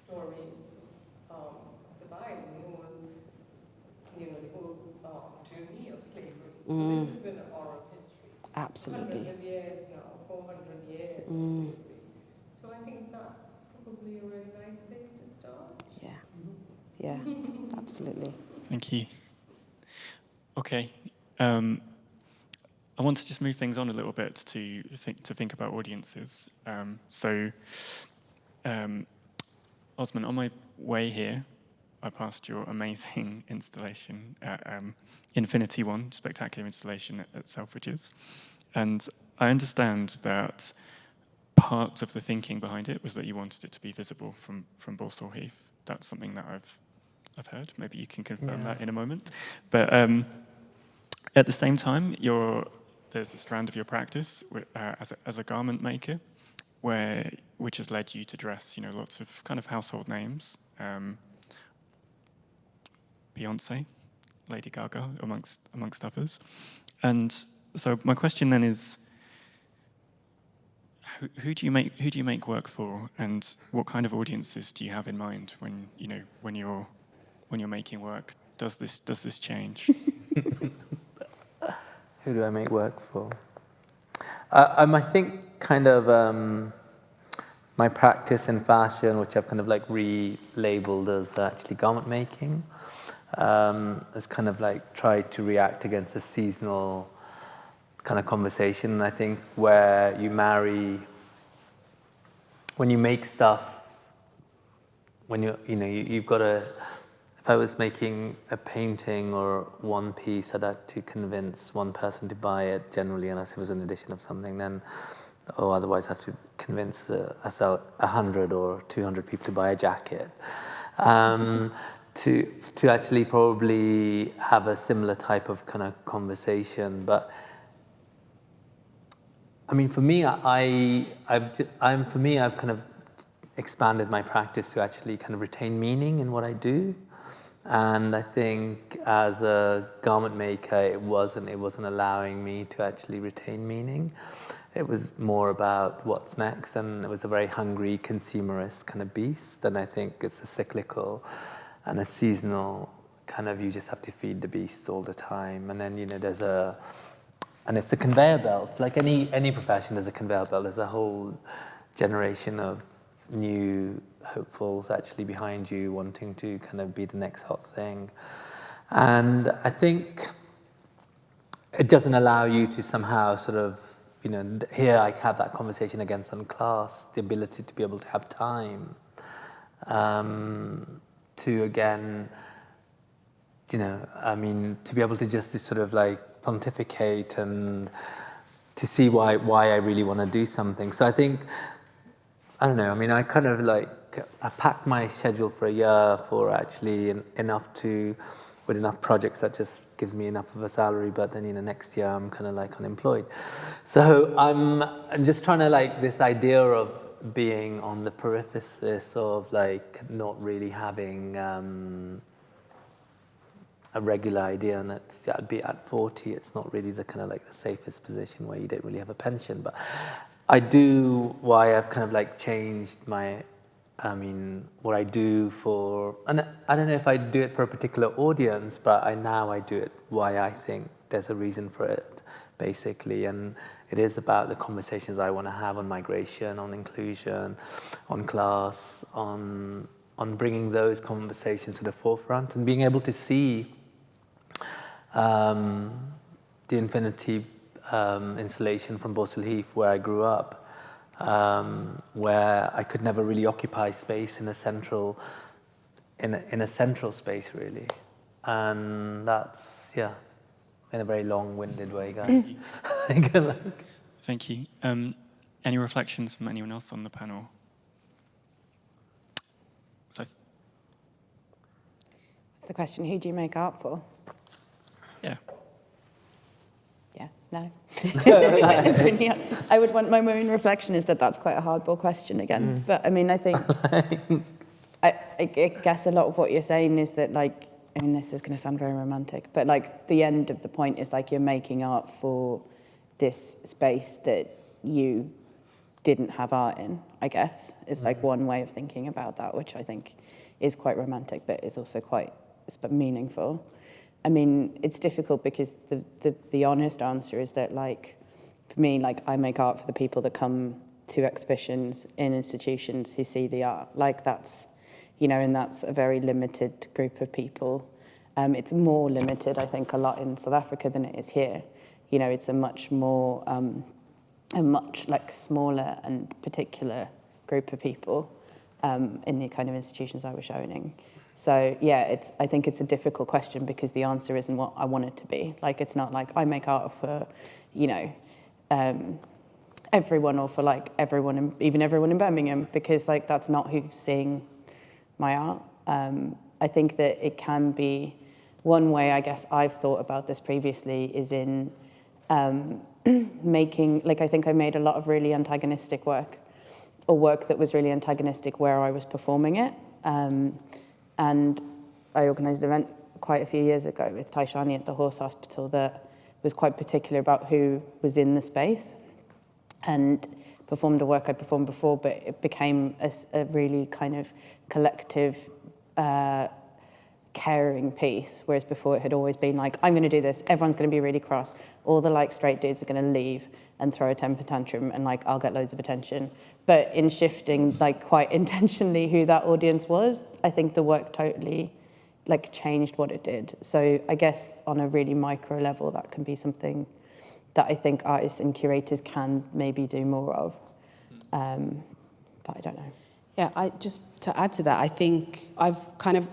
stories survive in the whole, the whole journey of slavery. So this has been an oral history.
Absolutely.
Hundreds of years now, 400 years of slavery. So I think that's probably a really nice place to start.
Yeah. Yeah, absolutely.
Thank you. Okay. I want to just move things on a little bit to think about audiences. Osman, on my way here, I passed your amazing installation, Infinity One, spectacular installation at Selfridges. And I understand that part of the thinking behind it was that you wanted it to be visible from Balsall Heath. That's something that I've heard. Maybe you can confirm that in a moment. But at the same time, there's a strand of your practice as a garment maker, which has led you to dress, lots of kind of household names, Beyonce, Lady Gaga, amongst others. And so my question then is, who do you make work for, and what kind of audiences do you have in mind when you're making work? Does this change?
Who do I make work for? I think kind of my practice in fashion, which I've kind of like relabeled as actually garment making, has kind of like tried to react against a seasonal kind of conversation. And I think where you marry, when you make stuff, when you've got to. If I was making a painting or one piece, I'd have to convince one person to buy it generally, unless it was an edition of something. Then, otherwise, I have to convince 100 or 200 people to buy a jacket. To actually probably have a similar type of kind of conversation, but I mean, for me, I've kind of expanded my practice to actually kind of retain meaning in what I do. And I think as a garment maker, it wasn't allowing me to actually retain meaning. It was more about what's next, and it was a very hungry consumerist kind of beast. And I think it's a cyclical and a seasonal kind of, you just have to feed the beast all the time. And then, and it's a conveyor belt. Like any profession, there's a conveyor belt. There's a whole generation of new hopefuls actually behind you wanting to kind of be the next hot thing. And I think it doesn't allow you to somehow sort of, here I have that conversation against on class, the ability to be able to have time to again, to be able to just to sort of like pontificate and to see why I really want to do something. So I think, I don't know, I kind of like, I packed my schedule for a year for actually with enough projects that just gives me enough of a salary, but then next year I'm kind of like unemployed. So I'm just trying to like this idea of being on the perithesis of like not really having a regular idea, and that I'd be at 40, it's not really the kind of like the safest position where you don't really have a pension. But I do why I've kind of like changed my I mean, what I do for, and I don't know if I do it for a particular audience, but I do it why I think there's a reason for it, basically. And it is about the conversations I want to have on migration, on inclusion, on class, on bringing those conversations to the forefront and being able to see the Infinity installation from Borstal Heath, where I grew up, where I could never really occupy space in a central space, really. And that's, yeah, in a very long-winded way, guys.
Thank you. Any reflections from anyone else on the panel? So,
What's the question? Who do you make art for?
yeah.
Yeah, no. It's really hard. I would want my own reflection is that that's quite a hardball question again. But I mean, I think, I guess a lot of what you're saying is that, like, I mean, this is going to sound very romantic, but like the end of the point is like you're making art for this space that you didn't have art in, I guess, is like one way of thinking about that, which I think is quite romantic, but is also quite meaningful. I mean, it's difficult because the honest answer is that, like, for me, like, I make art for the people that come to exhibitions in institutions who see the art. Like, that's, you know, and that's a very limited group of people. It's more limited, I think, a lot in South Africa than it is here. You know, it's a much more, a much, like, smaller and particular group of people in the kind of institutions I was showing. So, yeah, I think it's a difficult question because the answer isn't what I want it to be. Like, it's not like I make art for, you know, everyone or for, like, everyone, even everyone in Birmingham, because, like, that's not who's seeing my art. I think that it can be, one way I guess I've thought about this previously is in making, like, I think I made a lot of really antagonistic work, or work that was really antagonistic where I was performing it. And I organised an event quite a few years ago with Taishani at the Horse Hospital that was quite particular about who was in the space, and performed a work I'd performed before, but it became a really kind of collective, caring piece, whereas before it had always been like, I'm going to do this, everyone's going to be really cross, all the, like, straight dudes are going to leave and throw a temper tantrum, and, like, I'll get loads of attention. But in shifting, like, quite intentionally who that audience was, I think the work totally, like, changed what it did. So I guess on a really micro level, that can be something that I think artists and curators can maybe do more of. But I don't know.
Yeah, just to add to that, I think I've gone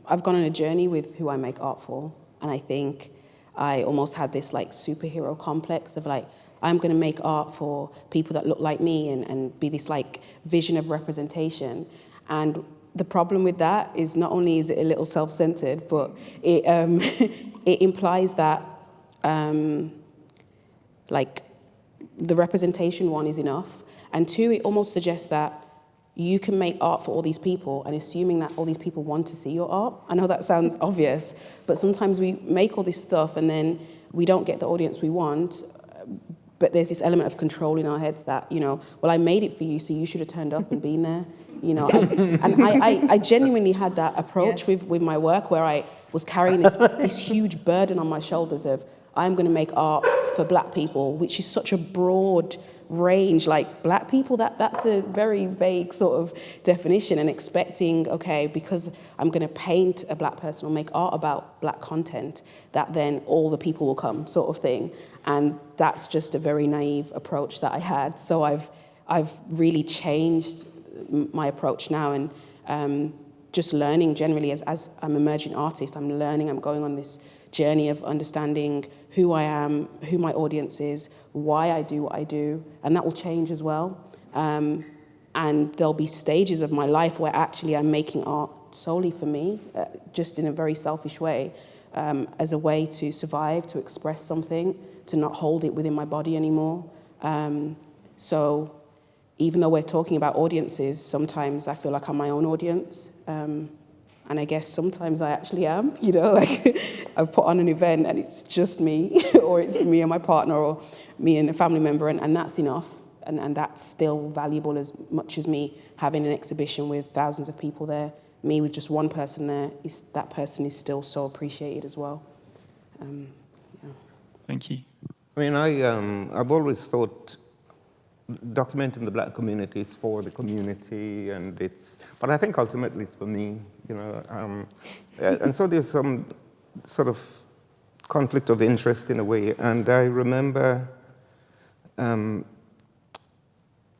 on a journey with who I make art for, and I think I almost had this, like, superhero complex of, like, I'm going to make art for people that look like me and be this, like, vision of representation. And the problem with that is not only is it a little self-centered, but it it implies that like, the representation, one, is enough, and two, it almost suggests that you can make art for all these people and assuming that all these people want to see your art. I know that sounds obvious, but sometimes we make all this stuff and then we don't get the audience we want, but there's this element of control in our heads that, you know, well, I made it for you, so you should have turned up and been there, you know. And I genuinely had that approach with my work, where I was carrying this huge burden on my shoulders of, I'm going to make art for Black people, which is such a broad range. Like, Black people, that's a very vague sort of definition, and expecting, okay, because I'm going to paint a Black person or make art about Black content, that then all the people will come, sort of thing. And that's just a very naive approach that I had. So I've really changed my approach now, and just learning generally as I'm an emerging artist, I'm learning, I'm going on this journey of understanding who I am, who my audience is, why I do what I do, and that will change as well. And there'll be stages of my life where actually I'm making art solely for me, just in a very selfish way, as a way to survive, to express something, to not hold it within my body anymore. So even though we're talking about audiences, sometimes I feel like I'm my own audience. And I guess sometimes I actually am, you know, like I put on an event and it's just me, or it's me and my partner, or me and a family member, and that's enough. and that's still valuable as much as me having an exhibition with thousands of people there. Me with just one person there, that person is still so appreciated as well.
Thank you.
I mean, I've always thought documenting the black community is for the community, but I think ultimately it's for me, you know. And so there's some sort of conflict of interest in a way. And I remember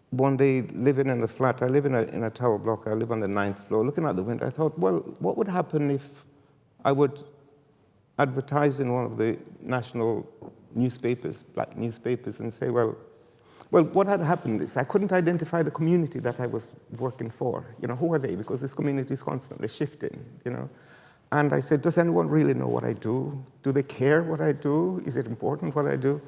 one day living in the flat, I live in a tower block, I live on the 9th floor, looking out the window, I thought, well, what would happen if I would advertise in one of the national newspapers, black newspapers, and say, well, what had happened is I couldn't identify the community that I was working for. You know, who are they? Because this community is constantly shifting, you know. And I said, does anyone really know what I do? Do they care what I do? Is it important what I do?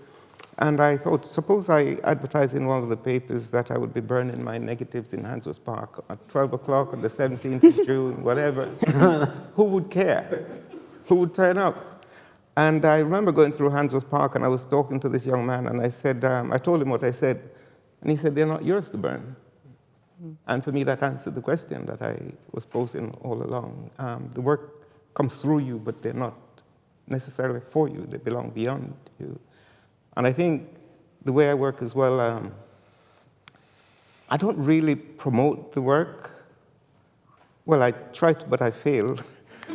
And I thought, suppose I advertise in one of the papers that I would be burning my negatives in Handsworth Park at 12 o'clock on the 17th of June, whatever. Who would care? Who would turn up? And I remember going through Handsworth Park, and I was talking to this young man, and I said, I told him what I said, and he said, they're not yours to burn. And for me, that answered the question that I was posing all along. The work comes through you, but they're not necessarily for you. They belong beyond you. And I think the way I work as well, I don't really promote the work. Well, I try to, but I fail.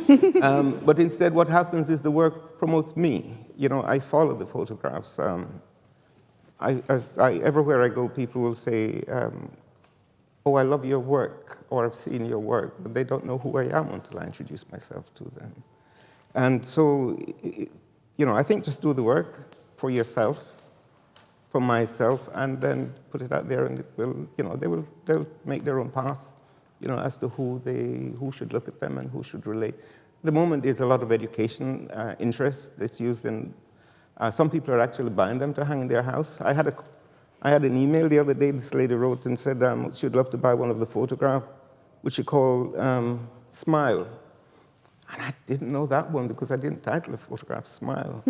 But instead, what happens is the work promotes me. You know, I follow the photographs. Everywhere I go, people will say, oh, I love your work, or I've seen your work, but they don't know who I am until I introduce myself to them. And so, you know, I think just do the work for yourself, for myself, and then put it out there, and it will, you know, they'll make their own path, you know, as to who should look at them and who should relate. At the moment, there's a lot of education interest that's used in. Some people are actually buying them to hang in their house. I had an email the other day. This lady wrote and said she'd love to buy one of the photographs, which she called Smile. And I didn't know that one because I didn't title the photograph Smile.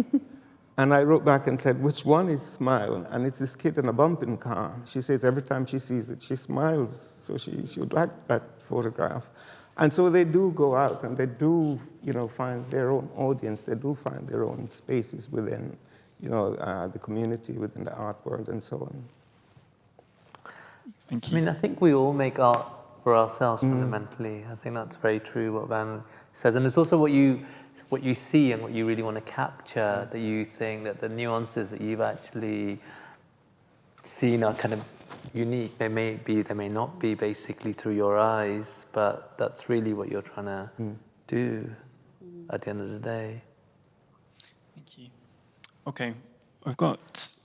And I wrote back and said, which one is Smile? And it's this kid in a bumping car. She says every time she sees it, she smiles. So she would like that photograph. And so they do go out and they do, you know, find their own audience. They do find their own spaces within, you know, the community, within the art world, and so on.
Thank you.
I mean, I think we all make art for ourselves fundamentally. I think that's very true what Van says. And it's also what you see and what you really want to capture, that you think that the nuances that you've actually seen are kind of unique. They may be, they may not be, basically through your eyes, but that's really what you're trying to do at the end of the day.
Thank you. Okay, I've got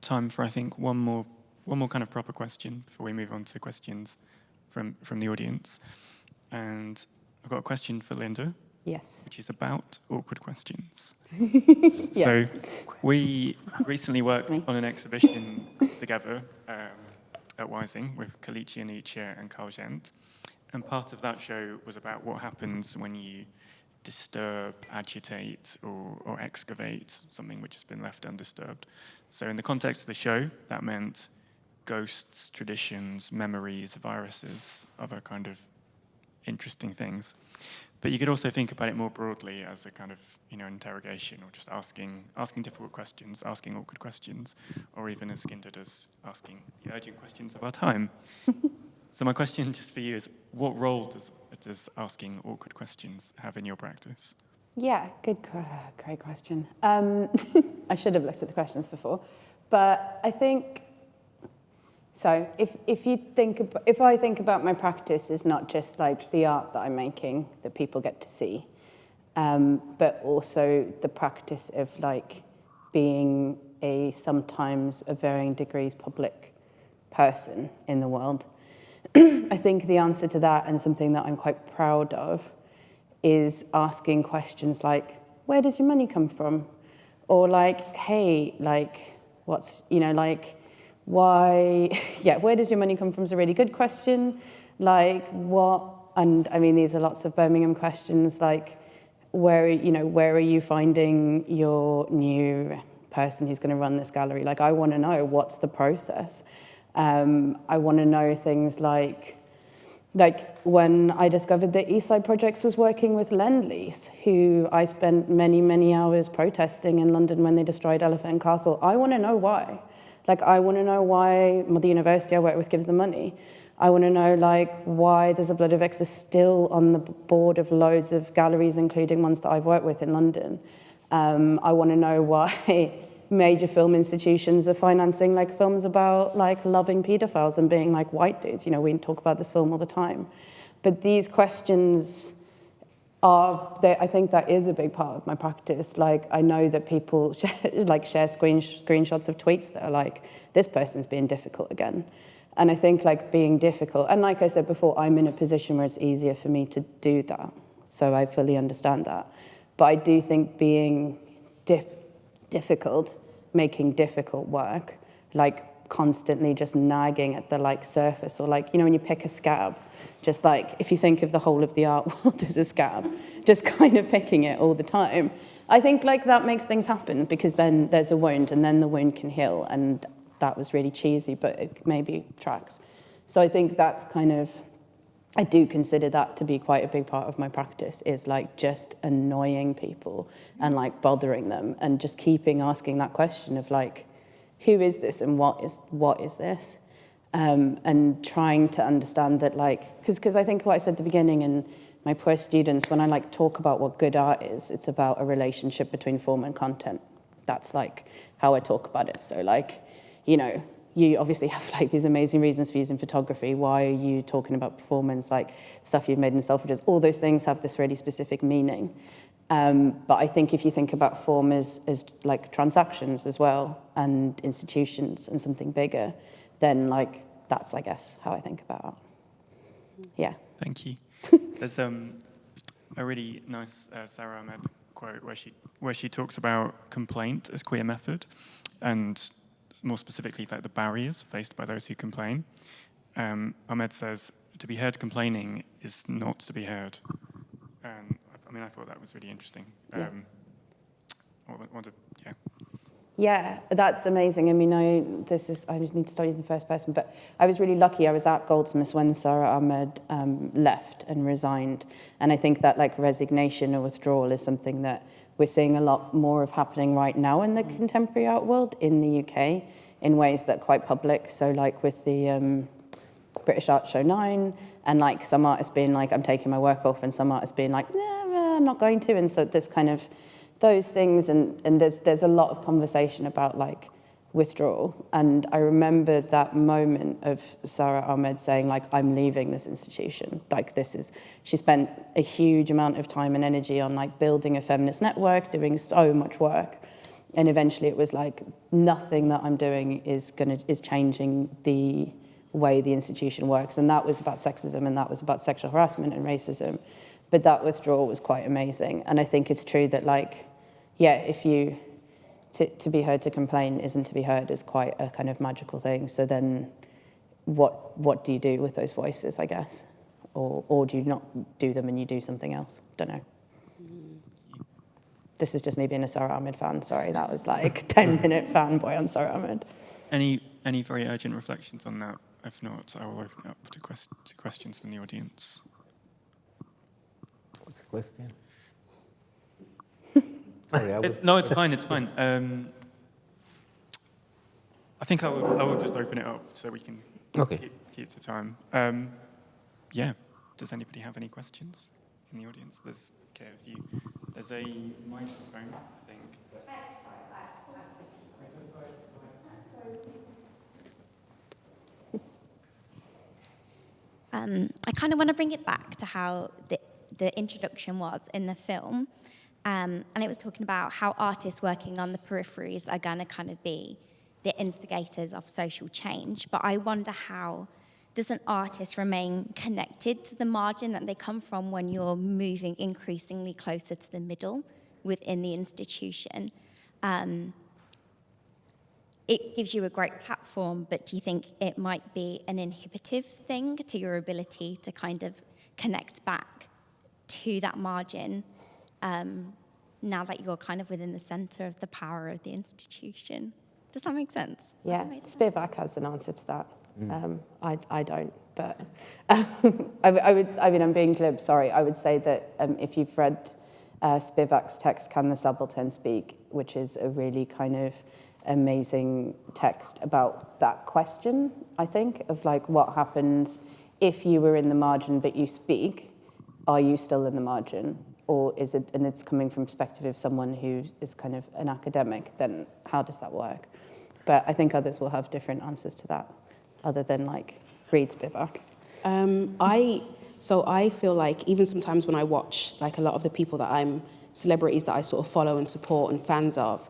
time for, I think, one more kind of proper question before we move on to questions from the audience. And I've got a question for Linda.
Yes.
Which is about awkward questions.
Yeah.
So we recently worked on an exhibition together at Wysing with Kalichi Anicha and Carl Gent. And part of that show was about what happens when you disturb, agitate, or excavate something which has been left undisturbed. So in the context of the show, that meant ghosts, traditions, memories, viruses, other kind of interesting things. But you could also think about it more broadly as a kind of, you know, interrogation, or just asking difficult questions, asking awkward questions, or even as Skinda does, asking the urgent questions of our time. So my question just for you is, what role does asking awkward questions have in your practice?
Yeah, great question. I should have looked at the questions before, but I think, so if I think about my practice as not just like the art that I'm making that people get to see, but also the practice of like being sometimes a varying degrees public person in the world, I think the answer to that, and something that I'm quite proud of, is asking questions like, where does your money come from? Or like, hey, like, what's, you know, like, why, yeah, where does your money come from is a really good question. Like, what, and I mean, these are lots of Birmingham questions, like, where are you finding your new person who's going to run this gallery? Like, I want to know what's the process. I want to know things like when I discovered that Eastside Projects was working with Lend-Lease, who I spent many, many hours protesting in London when they destroyed Elephant and Castle. I want to know why. I want to know why the university I work with gives them money. I want to know, why there's a Blood of Exeter still on the board of loads of galleries, including ones that I've worked with in London. I want to know why major film institutions are financing films about loving paedophiles and being white dudes. We talk about this film all the time. But these questions I think that is a big part of my practice. I know that people share screenshots of tweets that are this person's being difficult again. And I think being difficult, and like I said before, I'm in a position where it's easier for me to do that. So I fully understand that. But I do think being difficult, making difficult work, constantly just nagging at the surface, or when you pick a scab, just if you think of the whole of the art world as a scab, just kind of picking it all the time. I think that makes things happen, because then there's a wound and then the wound can heal, and that was really cheesy, but it maybe tracks. So I think that's I do consider that to be quite a big part of my practice, is just annoying people and bothering them and just keeping asking that question of who is this and what is this? And trying to understand that because I think what I said at the beginning, and my poor students, when I talk about what good art is, it's about a relationship between form and content. That's how I talk about it. So you obviously have these amazing reasons for using photography. Why are you talking about performance, stuff you've made in Selfridges? All those things have this really specific meaning. But I think if you think about form as transactions as well, and institutions and something bigger, then that's, I guess, how I think about it. Yeah.
Thank you. There's a really nice Sarah Ahmed quote where she talks about complaint as queer method, and more specifically the barriers faced by those who complain. Ahmed says, to be heard complaining is not to be heard. And I thought that was really interesting.
Yeah.
Yeah.
Yeah, that's amazing. I need to start using the first person, but I was really lucky. I was at Goldsmiths when Sarah Ahmed left and resigned. And I think that resignation or withdrawal is something that we're seeing a lot more of happening right now in the contemporary art world in the UK in ways that are quite public. So with the British Art Show 9, and some artists being I'm taking my work off, and some artists being I'm not going to. And so there's those things, and there's a lot of conversation about withdrawal. And I remember that moment of Sarah Ahmed saying I'm leaving this institution. She spent a huge amount of time and energy on building a feminist network, doing so much work, and eventually it was nothing that I'm doing is changing the way the institution works. And that was about sexism, and that was about sexual harassment and racism. But that withdrawal was quite amazing. And I think it's true that if you to be heard to complain isn't to be heard is quite a kind of magical thing. So then what do you do with those voices, I guess? Or do you not do them and you do something else? Don't know. This is just me being a Sarah Ahmed fan. Sorry, that was 10-minute fanboy on Sarah Ahmed.
Any very urgent reflections on that? If not, I will open it up to questions from the audience.
What's the question?
Sorry, no, it's fine. It's fine. I think I will just open it up so we can keep to time. Yeah. Does anybody have any questions in the audience? There's a microphone, I think.
I kind of want to bring it back to how the introduction was in the film. And it was talking about how artists working on the peripheries are going to kind of be the instigators of social change. But I wonder, how does an artist remain connected to the margin that they come from when you're moving increasingly closer to the middle within the institution? It gives you a great platform, but do you think it might be an inhibitive thing to your ability to kind of connect back to that margin now that you're kind of within the centre of the power of the institution? Does that make sense?
Yeah, Spivak has an answer to that. I don't, but I'm being glib, sorry. I would say that if you've read Spivak's text, Can the Subaltern Speak, which is a really kind of amazing text about that question, I think, of like what happens if you were in the margin but you speak, are you still in the margin? Or is it, and it's coming from perspective of someone who is kind of an academic, then how does that work? But I think others will have different answers to that, other than like read Spivak.
So I feel like even sometimes when I watch like a lot of the people that celebrities that I sort of follow and support and fans of,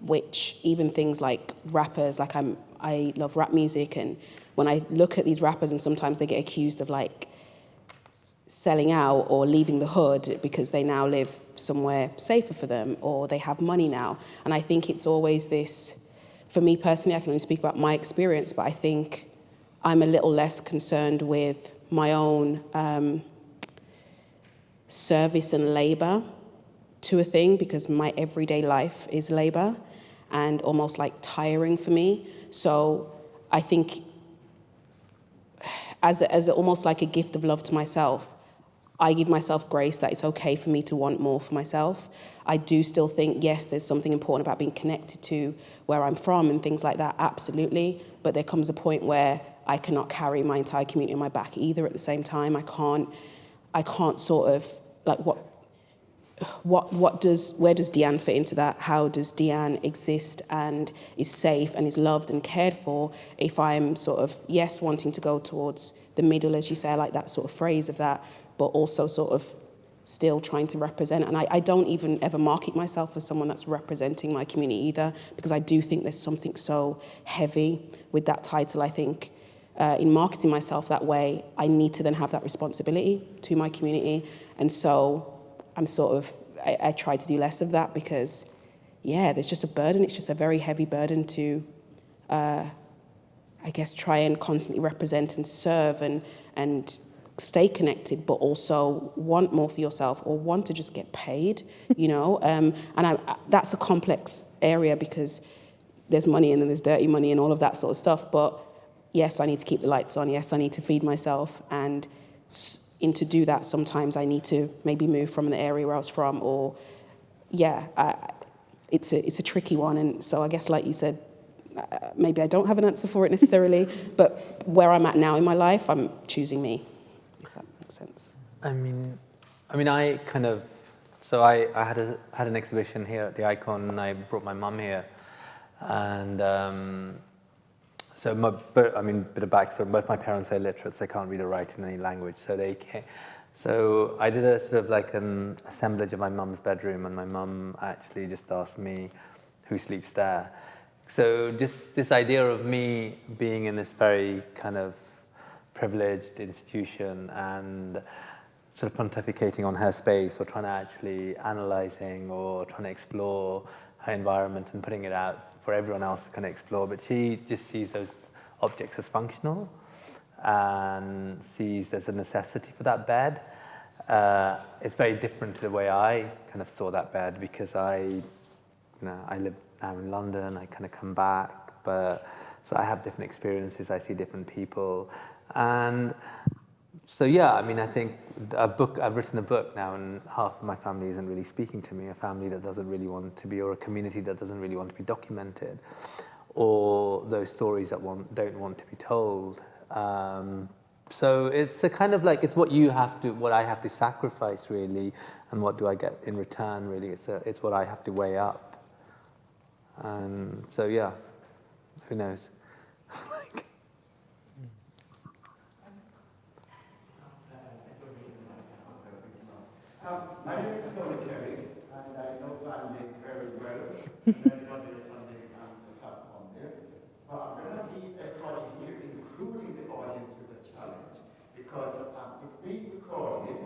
which even things like rappers, like I love rap music, and when I look at these rappers and sometimes they get accused of like selling out or leaving the hood because they now live somewhere safer for them or they have money now. And I think it's always this, for me personally, I can only speak about my experience, but I think I'm a little less concerned with my own service and labor to a thing, because my everyday life is labor and almost like tiring for me. So I think as almost like a gift of love to myself, I give myself grace that it's okay for me to want more for myself. I do still think, yes, there's something important about being connected to where I'm from and things like that, absolutely. But there comes a point where I cannot carry my entire community on my back either at the same time. I can't sort of, like, where does Deanne fit into that? How does Deanne exist and is safe and is loved and cared for if I'm sort of, yes, wanting to go towards the middle, as you say, I like that sort of phrase of that, but also sort of still trying to represent. And I don't even ever market myself as someone that's representing my community either, because I do think there's something so heavy with that title. I think in marketing myself that way, I need to then have that responsibility to my community. And so I'm sort of, I try to do less of that because, yeah, there's just a burden. It's just a very heavy burden to, I guess, try and constantly represent and serve and stay connected, but also want more for yourself or want to just get paid, you know? That's a complex area because there's money and then there's dirty money and all of that sort of stuff. But yes, I need to keep the lights on. Yes, I need to feed myself. And to do that, sometimes I need to maybe move from the area where I was from, or, yeah, it's a tricky one. And so I guess, like you said, maybe I don't have an answer for it necessarily, but where I'm at now in my life, I'm choosing me, if that makes sense.
I mean, I kind of, so I had an exhibition here at the Ikon, and I brought my mum here, and so bit of backstory. Both my parents are illiterate, so they can't read or write in any language. So I did a sort of like an assemblage of my mum's bedroom, and my mum actually just asked me, "Who sleeps there?" So just this idea of me being in this very kind of privileged institution and sort of pontificating on her space, or trying to actually analysing or trying to explore her environment and putting it out for everyone else to kind of explore. But she just sees those objects as functional and sees there's a necessity for that bed. It's very different to the way I kind of saw that bed, because I live now in London, I kind of come back, so I have different experiences, I see different people. And so, yeah, I mean, I think I've written a book now, and half of my family isn't really speaking to me, a family that doesn't really want to be, or a community that doesn't really want to be documented, or those stories that don't want to be told. So it's a kind of like, it's what I have to sacrifice, really, and what do I get in return, really. It's what I have to weigh up. And so, yeah, who knows?
My name is Tony Kerry, and I know Vanley very well. Everybody is on the platform there. But I'm going to leave everybody here, including the audience, with a challenge, because it's being recorded,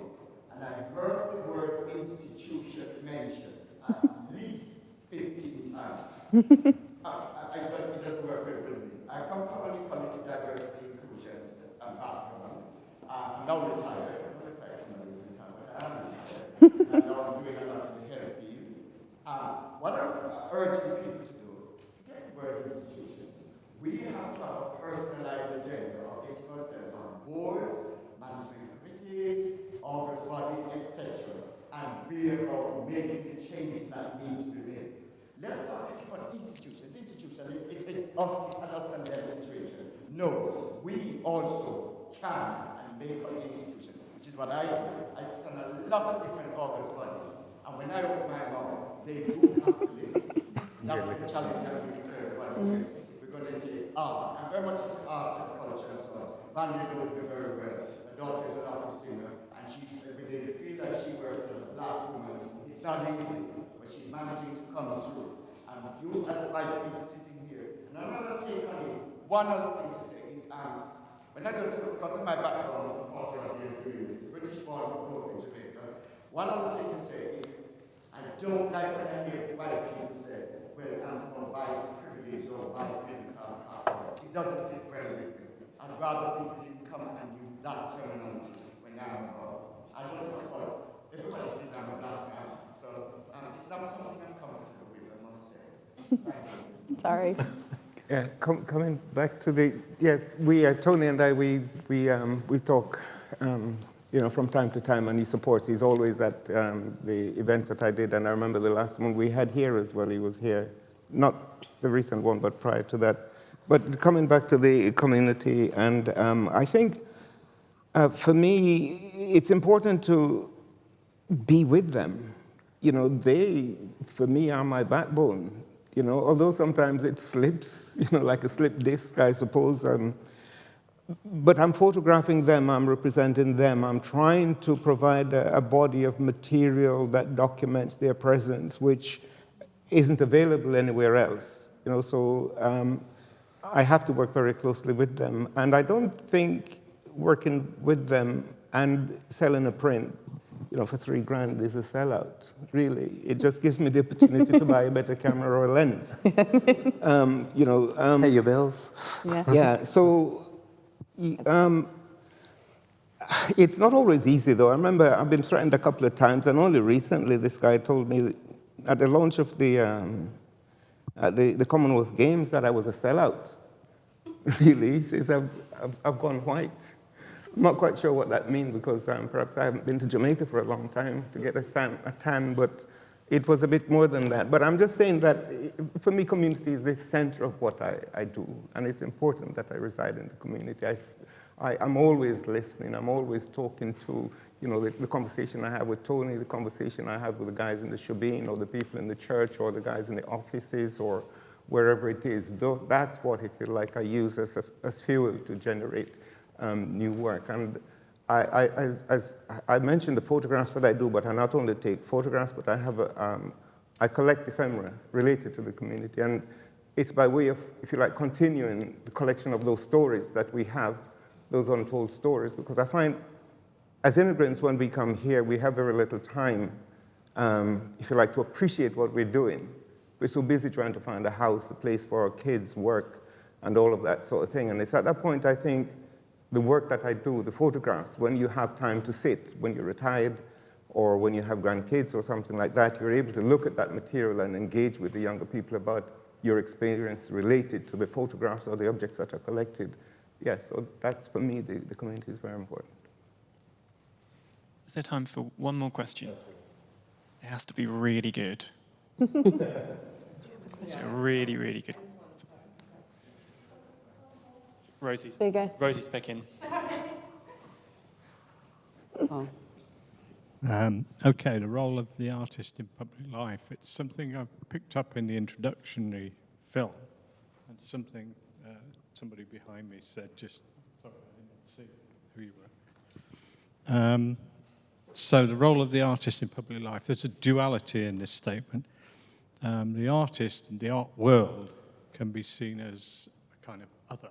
and I heard the word institution mentioned at least 15 times. It doesn't work very well with me. I come from an equality, diversity, inclusion background. I'm now retired. I'm retired, somebody is retired, but I am retired. And now I'm doing a lot in the health field. What I urge the people to do, forget the word institutions. We have to have a personalized agenda of getting ourselves on boards, management committees, August bodies, etc. and be about making the changes that need to be made. Let's start thinking about institutions. It's us and them situation. No, we also can and make an institution, which is what I do. I sit on a lot of different August bodies, and when I open my mouth, they do have to listen. That's the challenge that we declare. We're going to take art. I'm very much into art and culture and so on. Vanley knows me very well. My daughter is an opera singer, and she's every day feel that she works as a black woman. It's not easy, but she's managing to come through. And you, as white people sitting here, and another take on it, one other thing to say is, when I go to, because of my background of 40 odd years doing this, British born and broke in Jamaica, one other thing to say is, I don't like when I hear white people say, well, I'm from white privilege or white middle class background. It doesn't sit well with me. I'd rather people didn't come and use that terminology when I'm about. I don't talk about, everybody says I'm a black man, so it's not something I'm comfortable with, I must say. Thank you.
Sorry.
Yeah, coming back to the, Tony and I, we talk, from time to time, and he supports. He's always at the events that I did, and I remember the last one we had here as well. He was here, not the recent one, but prior to that. But coming back to the community, and I think for me, it's important to be with them. They, for me, are my backbone. Although sometimes it slips, like a slip disc, I suppose. But I'm photographing them, I'm representing them, I'm trying to provide a body of material that documents their presence, which isn't available anywhere else. So I have to work very closely with them. And I don't think working with them and selling a print, for $3,000 is a sellout, really. It just gives me the opportunity to buy a better camera or a lens.
Pay your bills.
Yeah, so it's not always easy, though. I remember I've been threatened a couple of times, and only recently this guy told me at the launch of the Commonwealth Games that I was a sellout. Really, he says I've gone white. I'm not quite sure what that means because perhaps I haven't been to Jamaica for a long time to get a tan, but it was a bit more than that. But I'm just saying that for me, community is the center of what I do, and it's important that I reside in the community. I'm always listening. I'm always talking to, the conversation I have with Tony, the conversation I have with the guys in the shebeen, or the people in the church, or the guys in the offices, or wherever it is. That's what I feel like I use as fuel to generate new work. And as I mentioned the photographs that I do, but I not only take photographs, but I collect ephemera related to the community. And it's by way of, if you like, continuing the collection of those stories that we have, those untold stories, because I find as immigrants, when we come here, we have very little time, if you like, to appreciate what we're doing. We're so busy trying to find a house, a place for our kids, work, and all of that sort of thing. And it's at that point, I think, the work that I do, the photographs, when you have time to sit, when you're retired, or when you have grandkids or something like that, you're able to look at that material and engage with the younger people about your experience related to the photographs or the objects that are collected. Yeah, so that's, for me, the community is very important.
Is there time for one more question? It has to be really good. It's really, really good. Rosie's picking.
Okay, the role of the artist in public life. It's something I've picked up in the introductory film, and something somebody behind me said just, sorry, I didn't see who you were. So the role of the artist in public life, there's a duality in this statement. The artist and the art world can be seen as a kind of other,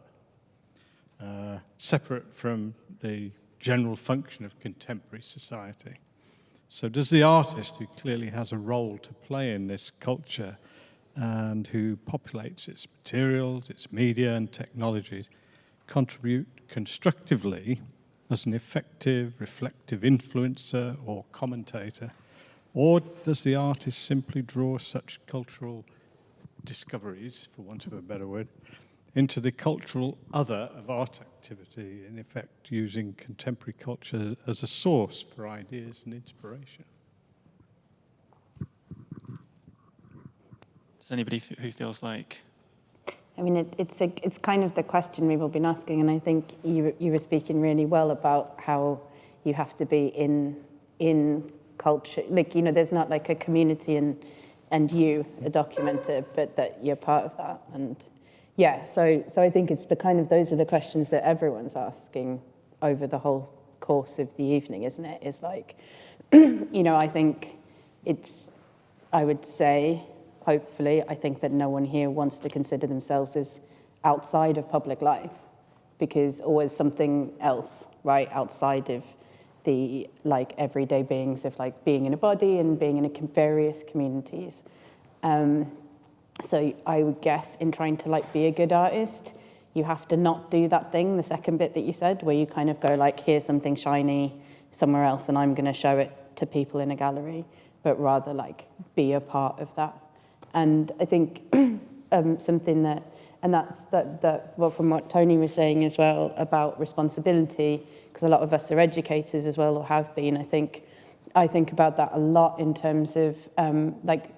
separate from the general function of contemporary society. So does the artist, who clearly has a role to play in this culture and who populates its materials, its media and technologies, contribute constructively as an effective, reflective influencer or commentator? Or does the artist simply draw such cultural discoveries, for want of a better word, into the cultural other of art activity, in effect using contemporary culture as a source for ideas and inspiration.
Does anybody who feels like?
I mean, it's kind of the question we've all been asking, and I think you were speaking really well about how you have to be in culture. Like, you know, there's not like a community and you, a documenter, but that you're part of that. And yeah, so I think it's the kind of, those are the questions that everyone's asking over the whole course of the evening, isn't it? It's like, you know, I think I would say, hopefully, I think that no one here wants to consider themselves as outside of public life, because always something else, right, outside of the like everyday beings of like being in a body and being in various communities. So I would guess in trying to like be a good artist, you have to not do that thing, the second bit that you said, where you kind of go like, here's something shiny somewhere else and I'm going to show it to people in a gallery, but rather like be a part of that. And I think something that, and that's well, from what Tony was saying as well about responsibility, because a lot of us are educators as well, or have been. I think about that a lot in terms of like,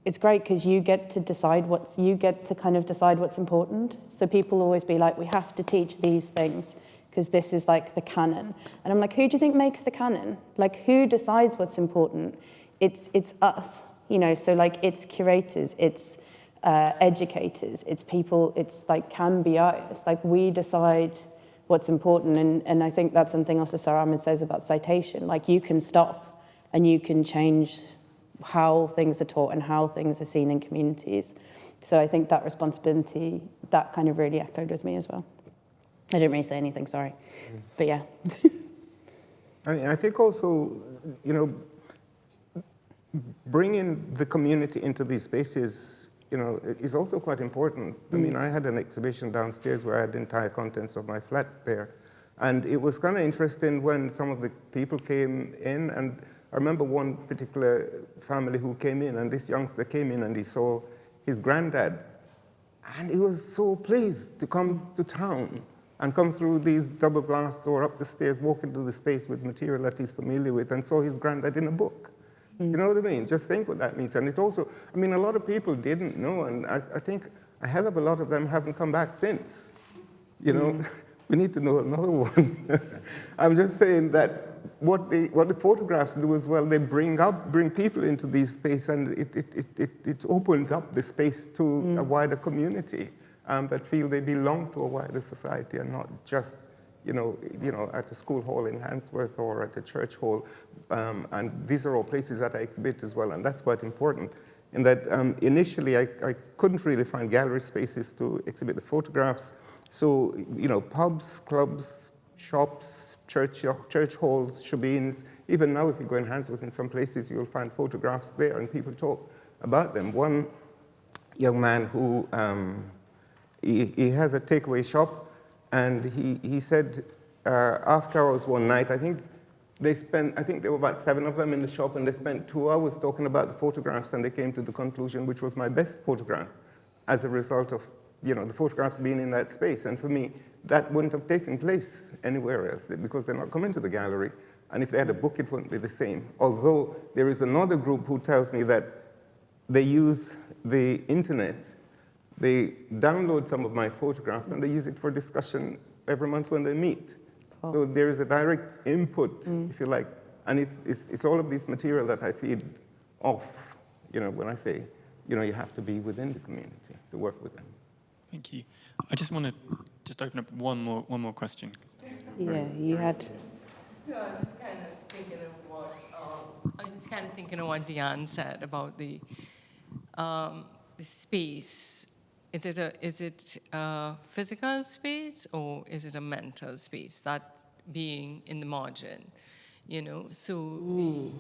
it's great because you get to decide what's important. So people always be like, we have to teach these things because this is like the canon. And I'm like, who do you think makes the canon? Like, who decides what's important? It's us, you know. So like, it's curators, it's educators, it's people, it's like can be artists. Like, we decide what's important, and I think that's something also Sarah Ahmed says about citation. Like, you can stop and you can change how things are taught and how things are seen in communities. So I think that responsibility, that kind of really echoed with me as well. I didn't really say anything, sorry. But yeah.
I mean, I think also, you know, bringing the community into these spaces, you know, is also quite important. I mean, I had an exhibition downstairs where I had the entire contents of my flat there. And it was kind of interesting when some of the people came in, and I remember one particular family who came in, and this youngster came in and he saw his granddad. And he was so pleased to come to town and come through these double glass door, up the stairs, walk into the space with material that he's familiar with, and saw his granddad in a book. You know what I mean? Just think what that means. And it also, I mean, a lot of people didn't know, and I think a hell of a lot of them haven't come back since. You know, we need to know another one. I'm just saying that what the photographs do as well, they bring people into these spaces, and it opens up the space to a wider community that feel they belong to a wider society and not just you know, at a school hall in Handsworth or at a church hall. And these are all places that I exhibit as well, and that's quite important. In that initially I couldn't really find gallery spaces to exhibit the photographs. So, you know, pubs, clubs, shops, church halls, shebeens. Even now, if you go in Handsworth, in some places, you'll find photographs there and people talk about them. One young man who, he has a takeaway shop, and he said after hours one night, I think there were about 7 of them in the shop, and they spent 2 hours talking about the photographs, and they came to the conclusion which was my best photograph as a result of, you know, the photographs being in that space. And for me, that wouldn't have taken place anywhere else because they're not coming to the gallery. And if they had a book, it wouldn't be the same. Although there is another group who tells me that they use the internet. They download some of my photographs and they use it for discussion every month when they meet. Cool. So there is a direct input, if you like. And it's all of this material that I feed off, you know, when I say, you know, you have to be within the community to work with them.
Thank you. I just want to open up one more question.
Yeah, you had.
No, I was just kind of thinking of what Diane said about the space. Is it a physical space or is it a mental space? That being in the margin, you know. So the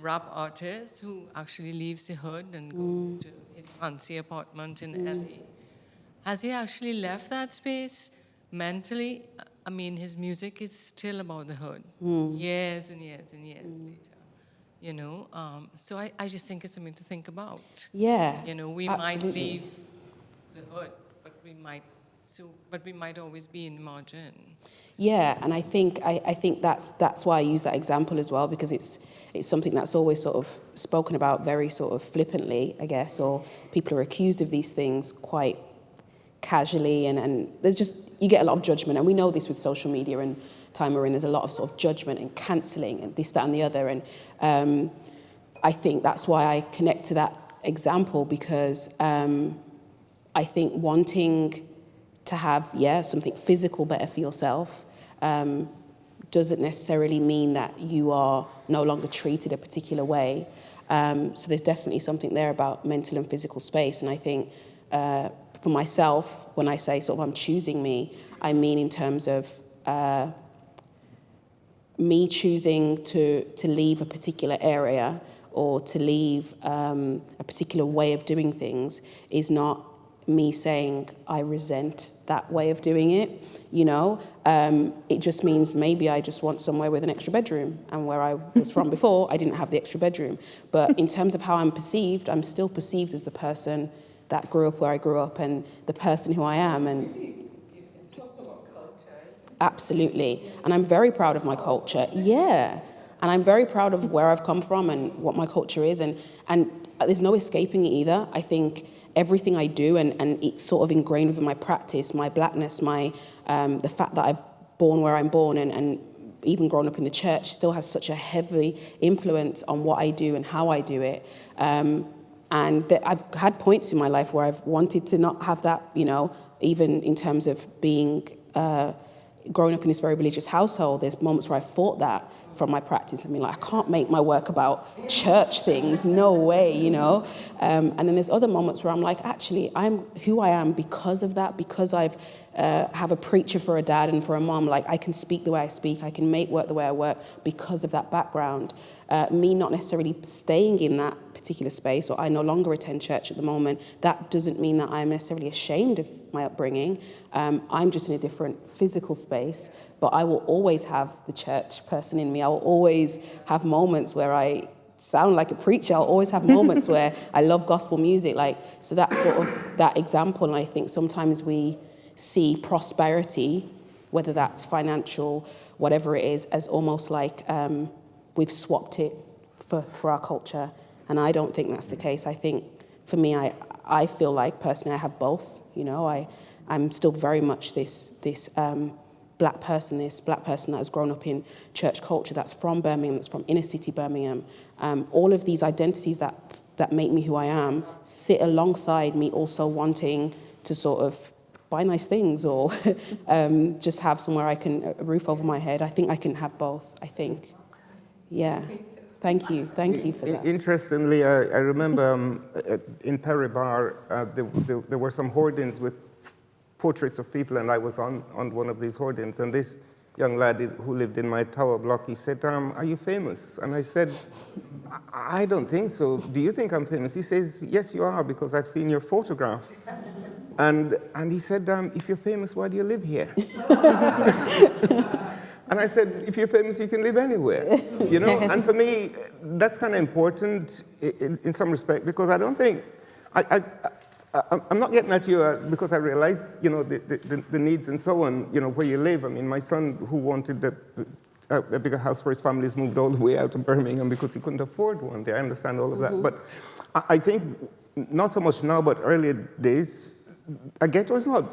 rap artist who actually leaves the hood and goes to his fancy apartment in LA. Has he actually left that space mentally? I mean, his music is still about the hood, years and years and years later, you know? So I just think it's something to think about.
Yeah,
you know, we
absolutely.
might leave the hood, but we might always be in the margin.
Yeah, and I think that's why I use that example as well, because it's something that's always sort of spoken about very sort of flippantly, I guess, or people are accused of these things quite casually, and there's just, you get a lot of judgment, and we know this with social media and time we're in, there's a lot of sort of judgment and cancelling and this, that and the other, and I think that's why I connect to that example, because I think wanting to have, something physical better for yourself doesn't necessarily mean that you are no longer treated a particular way. So there's definitely something there about mental and physical space. And I think for myself, when I say sort of I'm choosing me, I mean in terms of me choosing to leave a particular area or to leave a particular way of doing things is not me saying I resent that way of doing it, you know. It just means maybe I just want somewhere with an extra bedroom, and where I was from before, I didn't have the extra bedroom. But in terms of how I'm perceived, I'm still perceived as the person that grew up where I grew up and the person who I am. And
it's also about culture.
Absolutely. And I'm very proud of my culture. Yeah. And I'm very proud of where I've come from and what my culture is. And there's no escaping it either. I think everything I do, and it's sort of ingrained within my practice, my blackness, my the fact that I've born where I'm born and even grown up in the church still has such a heavy influence on what I do and how I do it. And I've had points in my life where I've wanted to not have that, you know, even in terms of being growing up in this very religious household. There's moments where I fought that from my practice. I mean, like, I can't make my work about church things, no way, you know. And then there's other moments where I'm like, actually, I'm who I am because of that, because I've have a preacher for a dad and for a mom. Like, I can speak the way I speak, I can make work the way I work because of that background. Me not necessarily staying in that particular space, or I no longer attend church at the moment, that doesn't mean that I'm necessarily ashamed of my upbringing. I'm just in a different physical space, but I will always have the church person in me. I will always have moments where I sound like a preacher. I'll always have moments where I love gospel music. Like, so that's sort of that example. And I think sometimes we see prosperity, whether that's financial, whatever it is, as almost like we've swapped it for our culture. And I don't think that's the case. I think, for me, I feel like, personally, I have both. You know, I'm still very much this black person that has grown up in church culture, that's from Birmingham, that's from inner city Birmingham. All of these identities that make me who I am sit alongside me also wanting to sort of buy nice things or just have somewhere a roof over my head. I think I can have both, I think. Yeah. Thank you for that.
Interestingly, I remember in Peribar, there were some hoardings with portraits of people, and I was on one of these hoardings, and this young lad who lived in my tower block, he said, are you famous? And I said, I don't think so. Do you think I'm famous? He says, yes, you are, because I've seen your photograph. And he said, if you're famous, why do you live here? And I said, if you're famous, you can live anywhere, you know? And for me, that's kind of important in some respect, because I don't think, I'm not getting at you because I realize, you know, the needs and so on, you know, where you live. I mean, my son, who wanted a bigger house for his family, has moved all the way out to Birmingham because he couldn't afford one there. I understand all of that. But I think, not so much now, but earlier days, a ghetto is not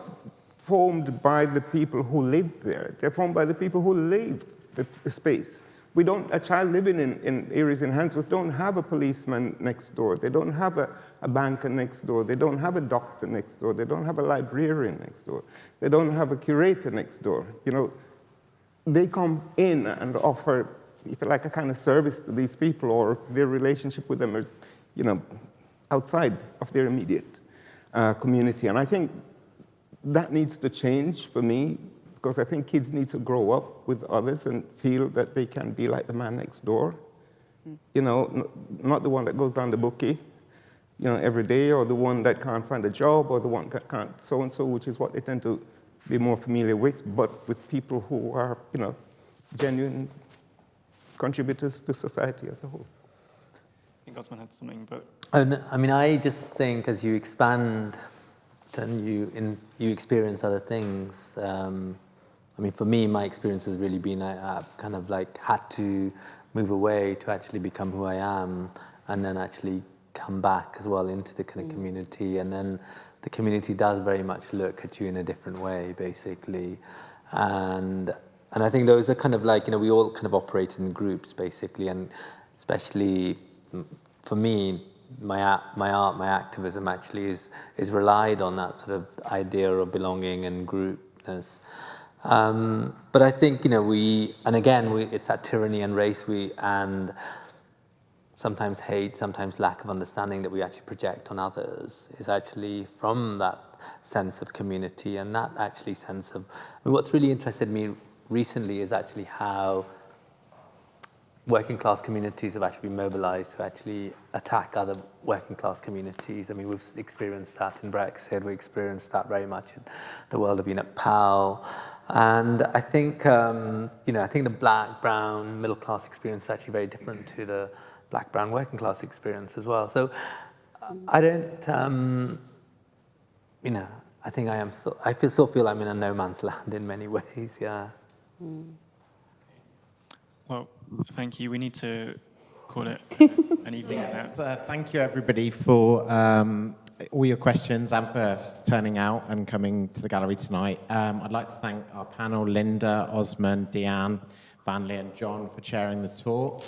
formed by the people who lived there. They're formed by the people who lived the space. A child living in areas in Handsworth don't have a policeman next door. They don't have a banker next door. They don't have a doctor next door. They don't have a librarian next door. They don't have a curator next door. You know, they come in and offer, if you like, a kind of service to these people, or their relationship with them are, you know, outside of their immediate community. And I think that needs to change for me, because I think kids need to grow up with others and feel that they can be like the man next door. You know, not the one that goes down the bookie, you know, every day, or the one that can't find a job, or the one that can't so-and-so, which is what they tend to be more familiar with, but with people who are, you know, genuine contributors to society as a whole.
I think Osman had something, but...
I mean, I just think as you expand and you experience other things. I mean, for me, my experience has really been I've kind of like had to move away to actually become who I am, and then actually come back as well into the kind of community, and then the community does very much look at you in a different way, basically, and I think those are kind of like, we all kind of operate in groups, basically, and especially for me, my art, my activism actually is relied on that sort of idea of belonging and groupness. But I think, it's that tyranny and race and sometimes hate, sometimes lack of understanding that we actually project on others is actually from that sense of community and that actually sense of, what's really interested me recently is actually how working class communities have actually been mobilized to actually attack other working class communities. I mean, we've experienced that in Brexit, we experienced that very much in the world of PAL. And I think, I think the black, brown, middle class experience is actually very different to the black, brown, working class experience as well. So I don't, I think I still feel I'm in a no man's land in many ways, yeah.
Well, thank you. We need to call it an evening at that.
Thank you, everybody, for all your questions and for turning out and coming to the gallery tonight. I'd like to thank our panel, Linda, Osman, Deanne, Vanley and John for chairing the talk.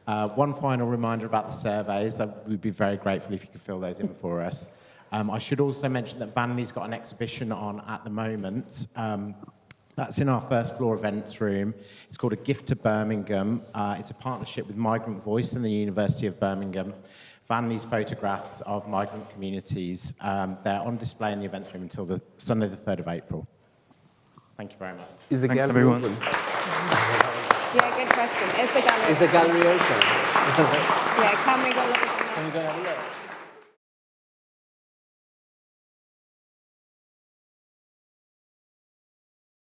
One final reminder about the surveys. We'd be very grateful if you could fill those in for us. I should also mention that Vanley's got an exhibition on at the moment. That's in our first floor events room. It's called A Gift to Birmingham. It's a partnership with Migrant Voice and the University of Birmingham. Vanley's photographs of migrant communities, they're on display in the events room until Sunday the 3rd of April. Thank you very much.
Is the
Thanks,
gallery
everyone.
open?
Yeah, good question. Is the gallery
Is the gallery open?
Yeah, can we go look?
Can we go have a look?